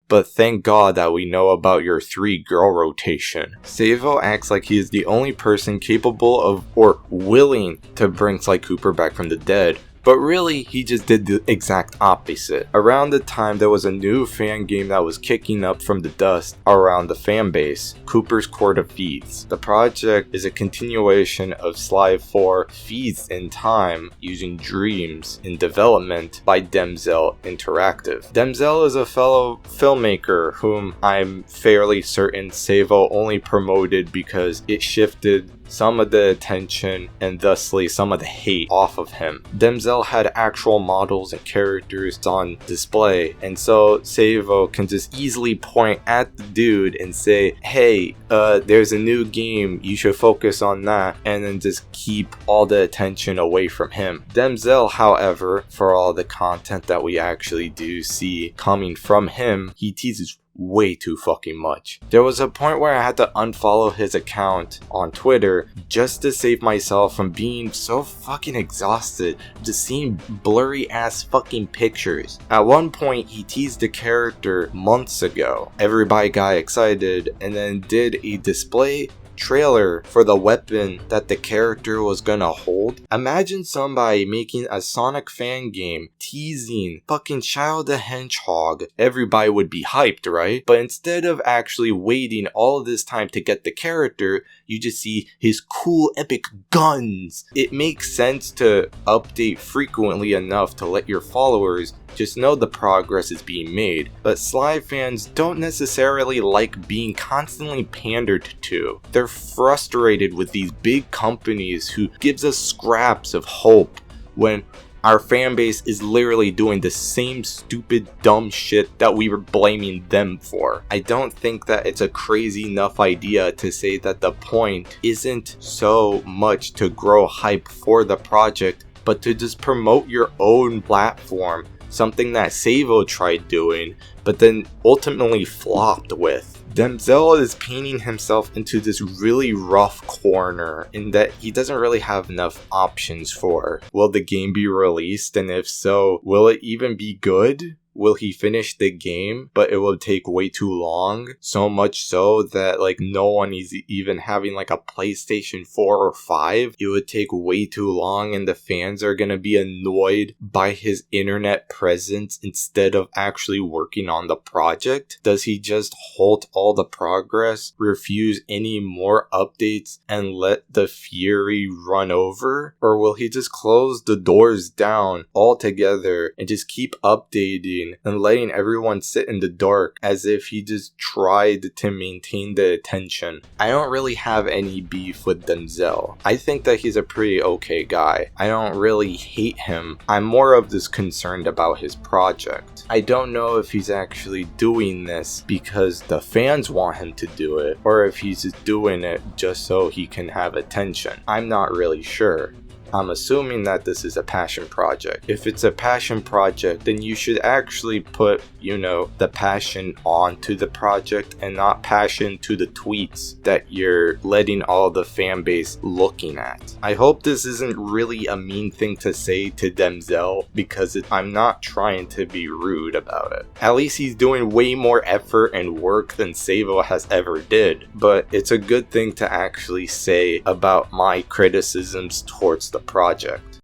But thank God that we know about your 3-girl rotation. Savo acts like he is the only person capable of or willing to bring Sly Cooper back from the dead, but really he just did the exact opposite. Around the time there was a new fan game that was kicking up from the dust around the fan base, Cooper's Court of Thieves. The project is a continuation of Sly 4 Thieves in Time using Dreams in development by Demzel Interactive. Demzel is a fellow filmmaker whom I'm fairly certain Savo only promoted because it shifted some of the attention and thusly some of the hate off of him. Demzel had actual models and characters on display, and so Savo can just easily point at the dude and say, hey, there's a new game, you should focus on that, and then just keep all the attention away from him. Demzel, however, for all the content that we actually do see coming from him, he teases way too fucking much. There was a point where I had to unfollow his account on Twitter just to save myself from being so fucking exhausted just seeing blurry ass fucking pictures. At one point he teased the character months ago. Everybody got excited and then did a display trailer for the weapon that the character was gonna hold. Imagine somebody making a Sonic fan game teasing fucking Shadow the Hedgehog. Everybody would be hyped, right? But instead of actually waiting all of this time to get the character, you just see his cool epic guns. It makes sense to update frequently enough to let your followers just know the progress is being made, but Sly fans don't necessarily like being constantly pandered to. They're frustrated with these big companies who gives us scraps of hope when our fan base is literally doing the same stupid dumb shit that we were blaming them for. I don't think that it's a crazy enough idea to say that the point isn't so much to grow hype for the project, but to just promote your own platform. Something that Savo tried doing, but then ultimately flopped with. Demzel is painting himself into this really rough corner in that he doesn't really have enough options for. Will the game be released? And if so, will it even be good? Will he finish the game, but it will take way too long? So much so that like no one is even having like a PlayStation 4 or 5. It would take way too long and the fans are gonna be annoyed by his internet presence instead of actually working on the project. Does he just halt all the progress, refuse any more updates, and let the fury run over? Or will he just close the doors down altogether and just keep updating and letting everyone sit in the dark as if he just tried to maintain the attention? I don't really have any beef with Demzel. I think that he's a pretty okay guy. I don't really hate him. I'm more of this concerned about his project. I don't know if he's actually doing this because the fans want him to do it, or if he's just doing it just so he can have attention. I'm not really sure. I'm assuming that this is a passion project. If it's a passion project, then you should actually put, you know, the passion onto the project and not passion to the tweets that you're letting all the fan base looking at. I hope this isn't really a mean thing to say to Denzel, because I'm not trying to be rude about it. At least he's doing way more effort and work than Savo has ever did, but it's a good thing to actually say about my criticisms towards the project.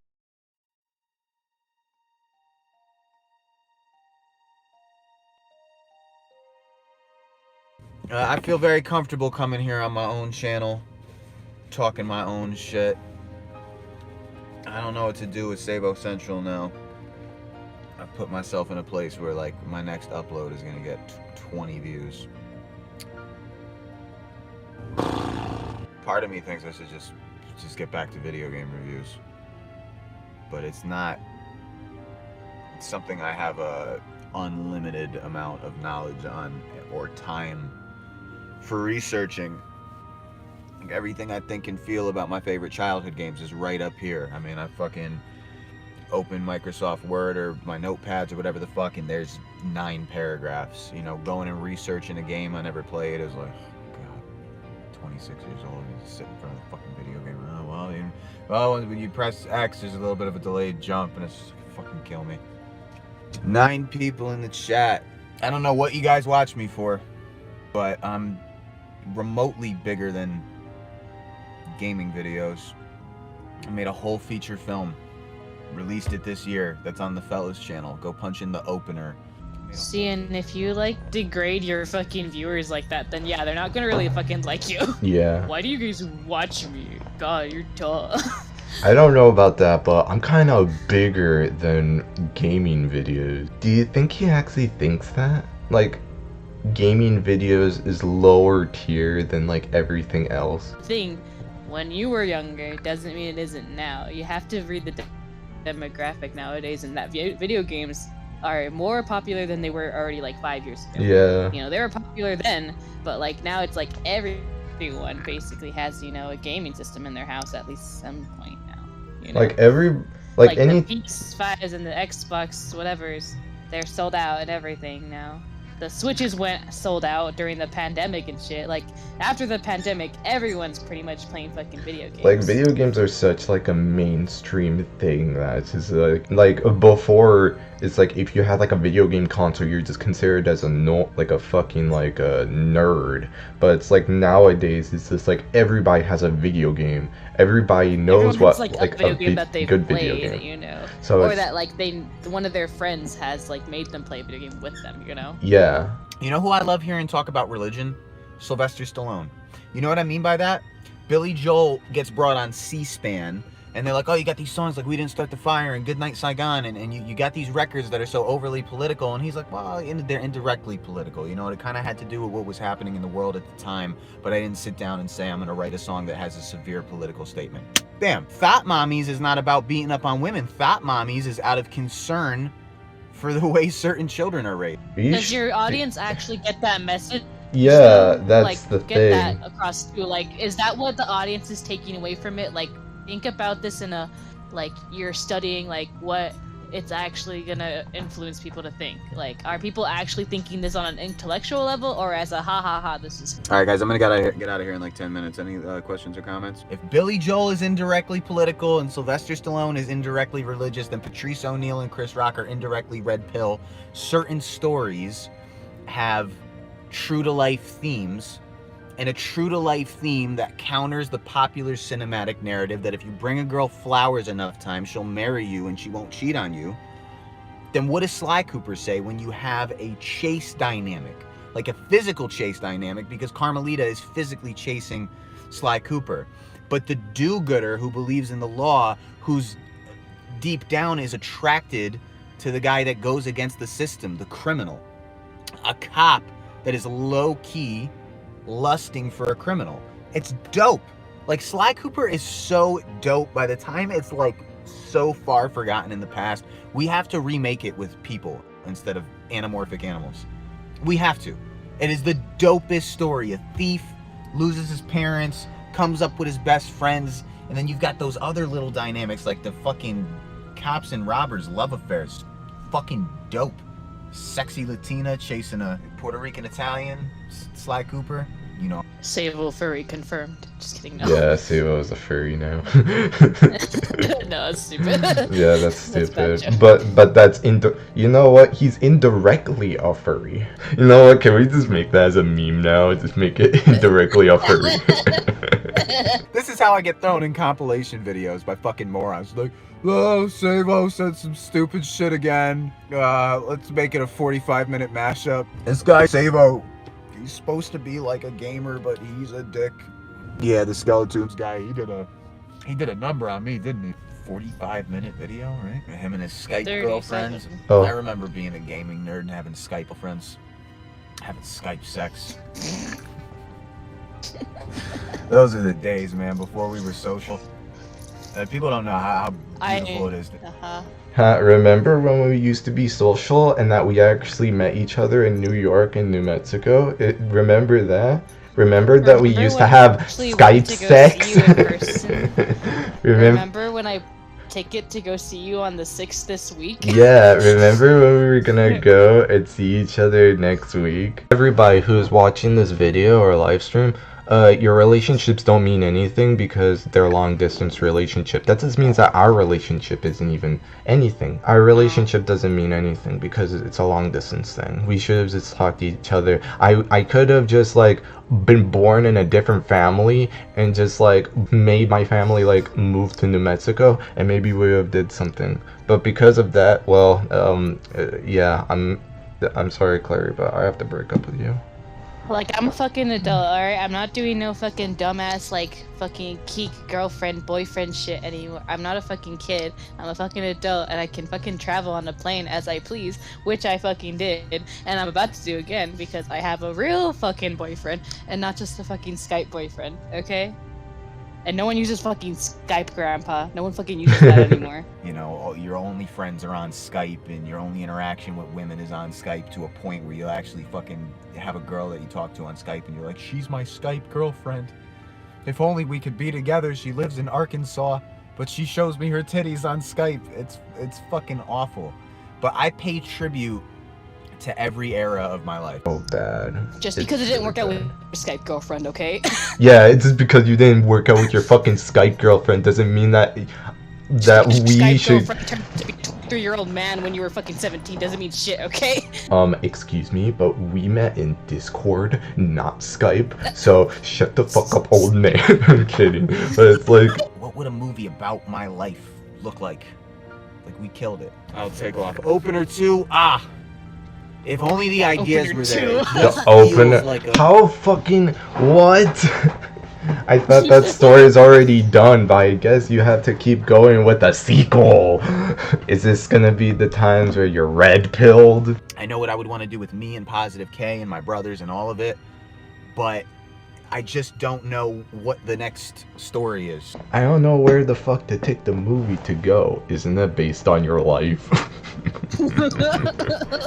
I feel very comfortable coming here on my own channel, talking my own shit. I don't know what to do with Savo Central now. I've put myself in a place where, like, my next upload is gonna get 20 views. Part of me thinks I should just get back to video game reviews, but it's not. It's something I have a unlimited amount of knowledge on or time for researching. Like, everything I think and feel about my favorite childhood games is right up here. I mean, I fucking open Microsoft Word or my notepads or whatever the fuck, and there's 9 paragraphs. You know, going and researching a game I never played is like, oh god, 26 years old and just sit in front of the fucking video game. Oh, well, when you press X, there's a little bit of a delayed jump, and it's just fucking kill me. 9 people in the chat. I don't know what you guys watch me for, but I'm remotely bigger than gaming videos. I made a whole feature film, released it this year, that's on the Fellas channel. Go punch in the opener. See, and if you like degrade your fucking viewers like that, then yeah, they're not gonna really fucking like you. Yeah. Why do you guys watch me? God, you're dull. I don't know about that, but I'm kind of bigger than gaming videos. Do you think he actually thinks that? Like, gaming videos is lower tier than like everything else? Thing, when you were younger doesn't mean it isn't now. You have to read the demographic nowadays, and that video games are more popular than they were already like 5 years ago. Yeah. You know, they were popular then, but like now it's like everyone basically has, you know, a gaming system in their house at least some point now. You know? Like any the PS5s and the Xbox whatever's, they're sold out and everything now. The Switches went sold out during the pandemic and shit. Like, after the pandemic, everyone's pretty much playing fucking video games. Like, video games are such like a mainstream thing that it's just like before, it's like if you had like a video game console, you're just considered as a fucking like a nerd. But it's like nowadays, it's just like everybody has a video game. Everybody knows Everyone what has, like a video game that they've good played, video game. you know, So or it's, that like one of their friends has like made them play a video game with them, you know. Yeah. You know who I love hearing talk about religion? Sylvester Stallone. You know what I mean by that? Billy Joel gets brought on C-SPAN, and they're like, oh, you got these songs like We Didn't Start the Fire and Goodnight Saigon, and you got these records that are so overly political. And he's like, well, they're indirectly political. You know, it kind of had to do with what was happening in the world at the time, but I didn't sit down and say I'm going to write a song that has a severe political statement. Bam. Thought Mommies is not about beating up on women. Thought Mommies is out of concern for the way certain children are raised. Does your audience actually get that message? Yeah, that's like, the get thing. that across to, like, is that what the audience is taking away from it? Like, think about this in a, like, you're studying, like, what it's actually gonna influence people to think. Like, are people actually thinking this on an intellectual level, or as a ha ha ha, this is... Alright guys, I'm gonna get out of here in like 10 minutes. Any questions or comments? If Billy Joel is indirectly political and Sylvester Stallone is indirectly religious, then Patrice O'Neal and Chris Rock are indirectly red pill. Certain stories have true-to-life themes, and a true-to-life theme that counters the popular cinematic narrative that if you bring a girl flowers enough times, she'll marry you and she won't cheat on you. Then what does Sly Cooper say when you have a chase dynamic? Like a physical chase dynamic, because Carmelita is physically chasing Sly Cooper. But the do-gooder who believes in the law, who's deep down is attracted to the guy that goes against the system, the criminal. A cop that is low-key lusting for a criminal. It's dope. Like, Sly Cooper is so dope. By the time it's like so far forgotten in the past, we have to remake it with people instead of anamorphic animals. We have to. It is the dopest story. A thief loses his parents, comes up with his best friends, And then you've got those other little dynamics, like the fucking cops and robbers love affairs. Fucking dope. Sexy Latina chasing a Puerto Rican Italian, Sly Cooper, you know. Savo furry confirmed. Just kidding. No. Yeah, Savo is a furry now. No, it's stupid. Yeah, that's stupid. That's a bad but that's you know what? He's indirectly a furry. You know what? Can we just make that as a meme now? Just make it indirectly a furry. This is how I get thrown in compilation videos by fucking morons. Like, oh, Savo said some stupid shit again. Let's make it a 45-minute mashup. This guy, Savo, he's supposed to be like a gamer, but he's a dick. Yeah, the Skeletons guy, he did a number on me, didn't he? 45-minute video, right? Him and his Skype 37. girlfriends. Oh. I remember being a gaming nerd and having Skype friends. Having Skype sex. Those are the days, man, before we were social. People don't know how beautiful it is. Remember when we used to be social and that we actually met each other in New York and New Mexico? Remember that? Remember that we used to have Skype sex? Remember when I ticket to go see you on the 6th this week? Yeah, remember when we were gonna go and see each other next week? Everybody who's watching this video or live stream, your relationships don't mean anything because they're long distance relationship. That just means that our relationship isn't even anything. Our relationship doesn't mean anything because it's a long distance thing. We should have just talked to each other. I could have just like been born in a different family and just like made my family like move to New Mexico and maybe we would have did something. But because of that, well, yeah, I'm sorry, Clary, but I have to break up with you. Like, I'm a fucking adult, alright? I'm not doing no fucking dumbass, like, fucking geek girlfriend, boyfriend shit anymore. I'm not a fucking kid. I'm a fucking adult, and I can fucking travel on a plane as I please, which I fucking did, and I'm about to do again, because I have a real fucking boyfriend, and not just a fucking Skype boyfriend, okay? And no one uses fucking Skype, Grandpa. No one fucking uses that anymore. You know, your only friends are on Skype, and your only interaction with women is on Skype to a point where you'll actually fucking have a girl that you talk to on Skype, and you're like, she's my Skype girlfriend. If only we could be together. She lives in Arkansas, but she shows me her titties on Skype. It's fucking awful. But I pay tribute to every era of my life. Oh, bad. Just because it didn't work out with your Skype girlfriend, okay? Yeah, it's just because you didn't work out with your fucking Skype girlfriend doesn't mean that we Skype should. girlfriend turned to be a 23-year-old man when you were fucking 17 doesn't mean shit, okay? Excuse me, but we met in Discord, not Skype. So shut the fuck up, old man. I'm kidding, but it's like. What would a movie about my life look like? Like, we killed it. I'll take off. Opener 2. If only the ideas were there. The opener. How fucking what? I thought that story is already done, but I guess you have to keep going with a sequel. Is this gonna be the times where you're red-pilled? I know what I would want to do with me and Positive K and my brothers and all of it, but I just don't know what the next story is. I don't know where the fuck to take the movie to go. Isn't that based on your life?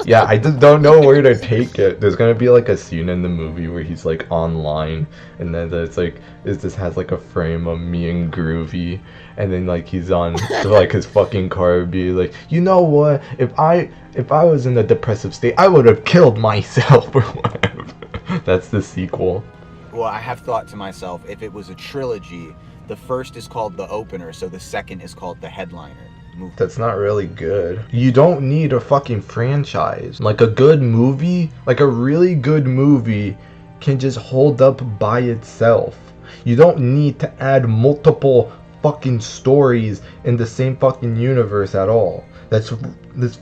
Yeah, I just don't know where to take it. There's gonna be like a scene in the movie where he's like online, and then it's like it just has like a frame of me and Groovy, and then like he's on like his fucking car, be like, you know what? If I was in a depressive state, I would have killed myself or whatever. That's the sequel. Well, I have thought to myself, if it was a trilogy, the first is called the opener, so the second is called the headliner. That's not really good. You don't need a fucking franchise. Like a good movie, like a really good movie can just hold up by itself. You don't need to add multiple fucking stories in the same fucking universe at all. That's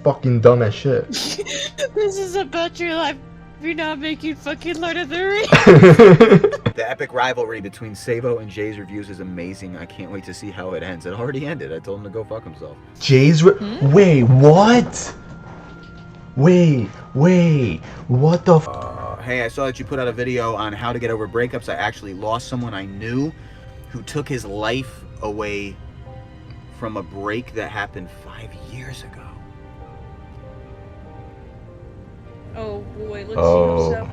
fucking dumb as shit. This is about your life. You're not making fucking Lord of the Rings. The epic rivalry between Savo and Jay's reviews is amazing. I can't wait to see how it ends. It already ended. I told him to go fuck himself. Wait, what? Wait, what the Hey, I saw that you put out a video on how to get over breakups. I actually lost someone I knew who took his life away from a break that happened 5 years ago. Oh boy, let's see how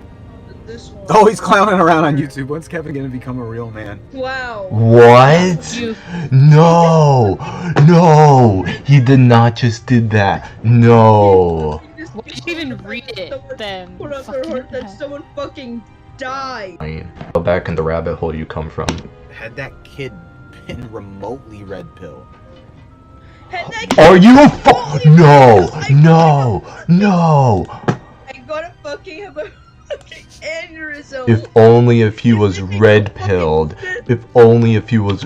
this one. Oh, he's clowning around on YouTube. When's Kevin gonna become a real man? Wow. What? No, no, he did not just did that. No. Why did you even read it then? Put up their heart that someone fucking died. Go back in the rabbit hole you come from. Had that kid been remotely red pill? Are you a No, no, no. I gotta fucking have a fucking aneurysm. If only if he was red pilled. If only if he was.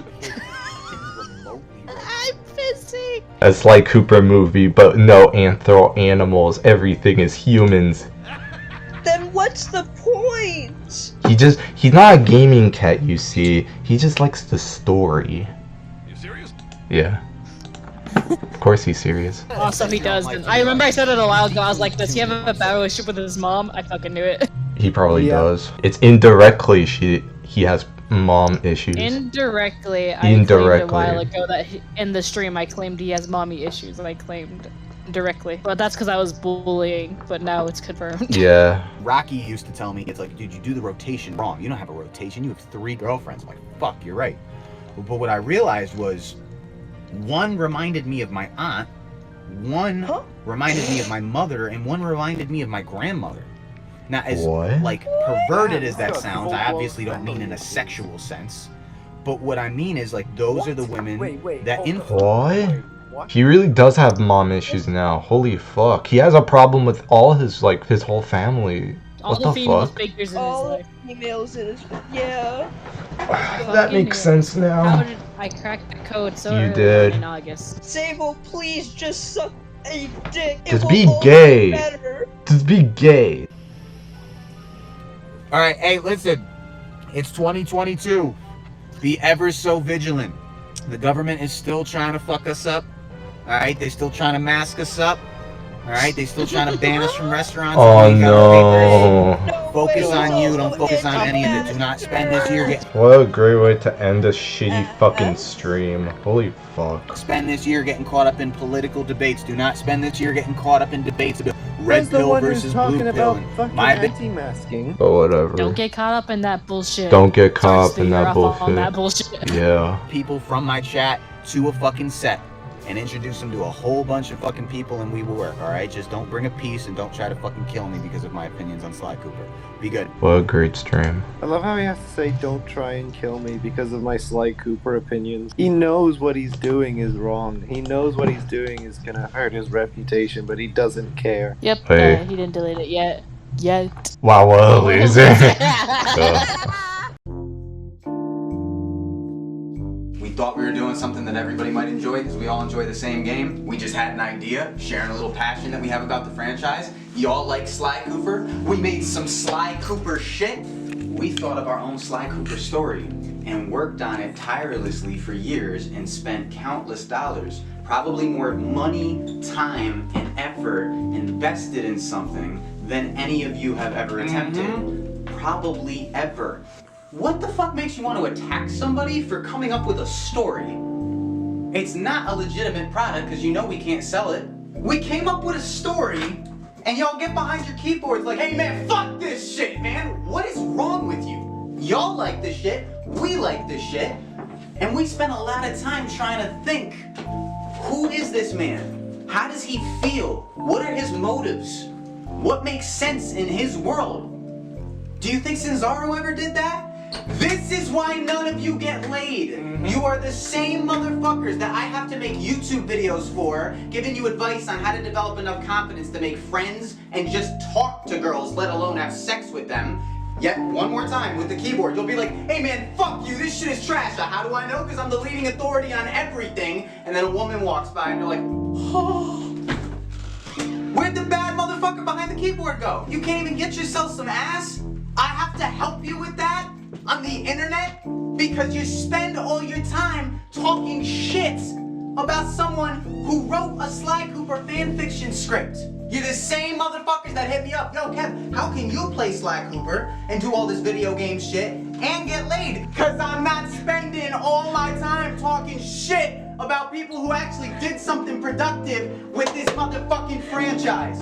I'm pissing. A Sly Cooper movie, but no anthro animals. Everything is humans. Then what's the point? He's not a gaming cat, you see. He just likes the story. You serious? Yeah. Of course he's serious. Also, he does. I remember I said it a while ago. I was like, does he have a bad relationship with his mom? I fucking knew it. He probably does. It's indirectly he has mom issues. Indirectly, I claimed a while ago that in the stream I claimed he has mommy issues, and I claimed directly. But that's because I was bullying, but now it's confirmed. Yeah. Rocky used to tell me, it's like, dude, you do the rotation wrong. You don't have a rotation. You have 3 girlfriends. I'm like, fuck, you're right. But what I realized was, one reminded me of my aunt, one reminded me of my mother, and one reminded me of my grandmother. Now, as like perverted as that sounds, I obviously don't mean in a sexual sense. But what I mean is, like, those are the women that influence. What? He really does have mom issues now. Holy fuck. He has a problem with all his, like, his whole family. What the fuck? Figures in all his life. Females in his yeah. That makes sense now. How did I crack the code so You early did. in August? Savo, please just suck a dick. It Just will be all gay. better. Just be gay. All right, hey, listen. It's 2022. Be ever so vigilant. The government is still trying to fuck us up. All right, they're still trying to mask us up. All right, they're still trying to ban us from restaurants. Oh no. Focus on you. Don't focus on any of it. Do not spend this year getting. What a great way to end a shitty fucking stream. Holy fuck. Spend this year getting caught up in political debates. Do not spend this year getting caught up in debates about red pill versus blue pill. My anti-masking. But whatever. Don't get caught up in that bullshit. Don't get caught Start up in that steering off on bullshit. that bullshit. Yeah. people from my chat to a fucking set and introduce them to a whole bunch of fucking people, and we will work. All right, just don't bring a piece and don't try to fucking kill me because of my opinions on Sly Cooper. Be good. What a great stream. I love how he has to say, don't try and kill me because of my Sly Cooper opinions. He knows what he's doing is wrong. He knows what he's doing is gonna hurt his reputation, but he doesn't care. Yep, Hey. he didn't delete it yet. Yet. Wow, what a loser. We thought we were doing something that everybody might enjoy because we all enjoy the same game. We just had an idea, sharing a little passion that we have about the franchise. Y'all like Sly Cooper? We made some Sly Cooper shit. We thought of our own Sly Cooper story and worked on it tirelessly for years and spent countless dollars, probably more money, time, and effort invested in something than any of you have ever attempted. Probably ever. What the fuck makes you want to attack somebody for coming up with a story? It's not a legitimate product because you know we can't sell it. We came up with a story and y'all get behind your keyboards like, hey man, fuck this shit, man. What is wrong with you? Y'all like this shit, we like this shit, and we spent a lot of time trying to think, who is this man? How does he feel? What are his motives? What makes sense in his world? Do you think Cesaro ever did that? This is why none of you get laid. You are the same motherfuckers that I have to make YouTube videos for, giving you advice on how to develop enough confidence to make friends and just talk to girls, let alone have sex with them. Yet, one more time with the keyboard, you'll be like, hey man, fuck you, this shit is trash. How do I know? Because I'm the leading authority on everything. And then a woman walks by and you're like, oh. Where'd the bad motherfucker behind the keyboard go? You can't even get yourself some ass? I have to help you with that on the internet because you spend all your time talking shit about someone who wrote a Sly Cooper fanfiction script. You're the same motherfuckers that hit me up. Yo, Kev, how can you play Sly Cooper and do all this video game shit and get laid? Cause I'm not spending all my time talking shit about people who actually did something productive with this motherfucking franchise.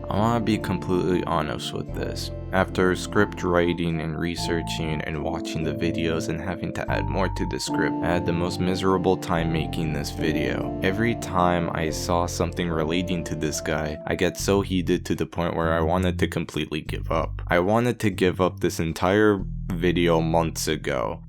I want to be completely honest with this. After script writing and researching and watching the videos and having to add more to the script, I had the most miserable time making this video. Every time I saw something relating to this guy, I get so heated to the point where I wanted to completely give up. I wanted to give up this entire video months ago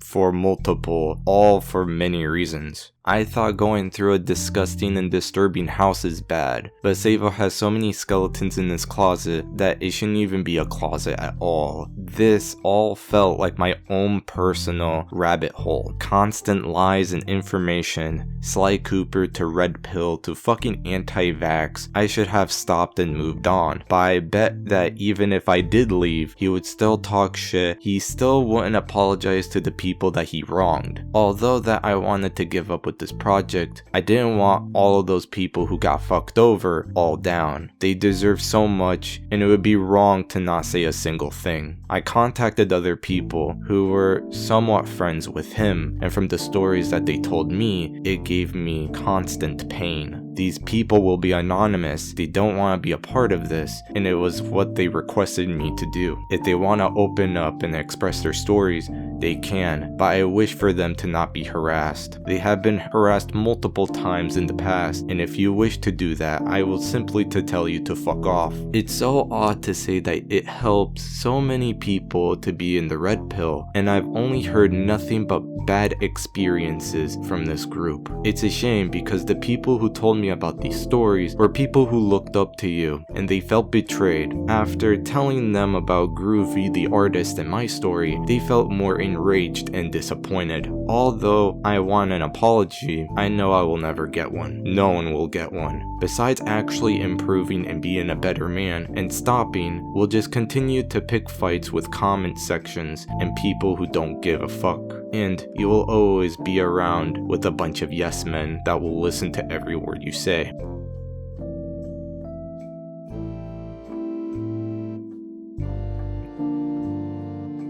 all for many reasons. I thought going through a disgusting and disturbing house is bad, but Savo has so many skeletons in his closet that it shouldn't even be a closet at all. This all felt like my own personal rabbit hole. Constant lies and information, Sly Cooper to Red Pill to fucking anti-vax. I should have stopped and moved on, but I bet that even if I did leave, he would still talk shit. He still wouldn't apologize to the people that he wronged. Although that I wanted to give up with this project, I didn't want all of those people who got fucked over all down. They deserve so much, and it would be wrong to not say a single thing. I contacted other people who were somewhat friends with him, and from the stories that they told me, it gave me constant pain. These people will be anonymous, they don't want to be a part of this, and it was what they requested me to do. If they want to open up and express their stories, they can, but I wish for them to not be harassed. They have been harassed multiple times in the past, and if you wish to do that, I will simply to tell you to fuck off. It's so odd to say that it helps so many people to be in the Red Pill, and I've only heard nothing but bad experiences from this group. It's a shame because the people who told me about these stories were people who looked up to you, and they felt betrayed. After telling them about Groovy the artist and my story, they felt more enraged and disappointed. Although I want an apology, I know I will never get one. No one will get one. Besides actually improving and being a better man and stopping, we'll just continue to pick fights with comment sections and people who don't give a fuck. And you will always be around with a bunch of yes men that will listen to every word you say.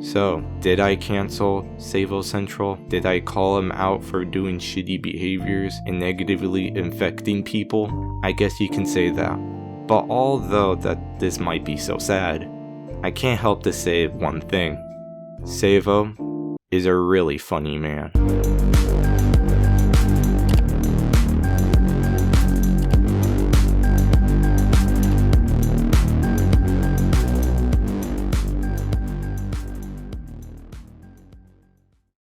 So, did I cancel Savo Central? Did I call him out for doing shitty behaviors and negatively infecting people? I guess you can say that. But although that this might be so sad, I can't help to say one thing. Savo is a really funny man.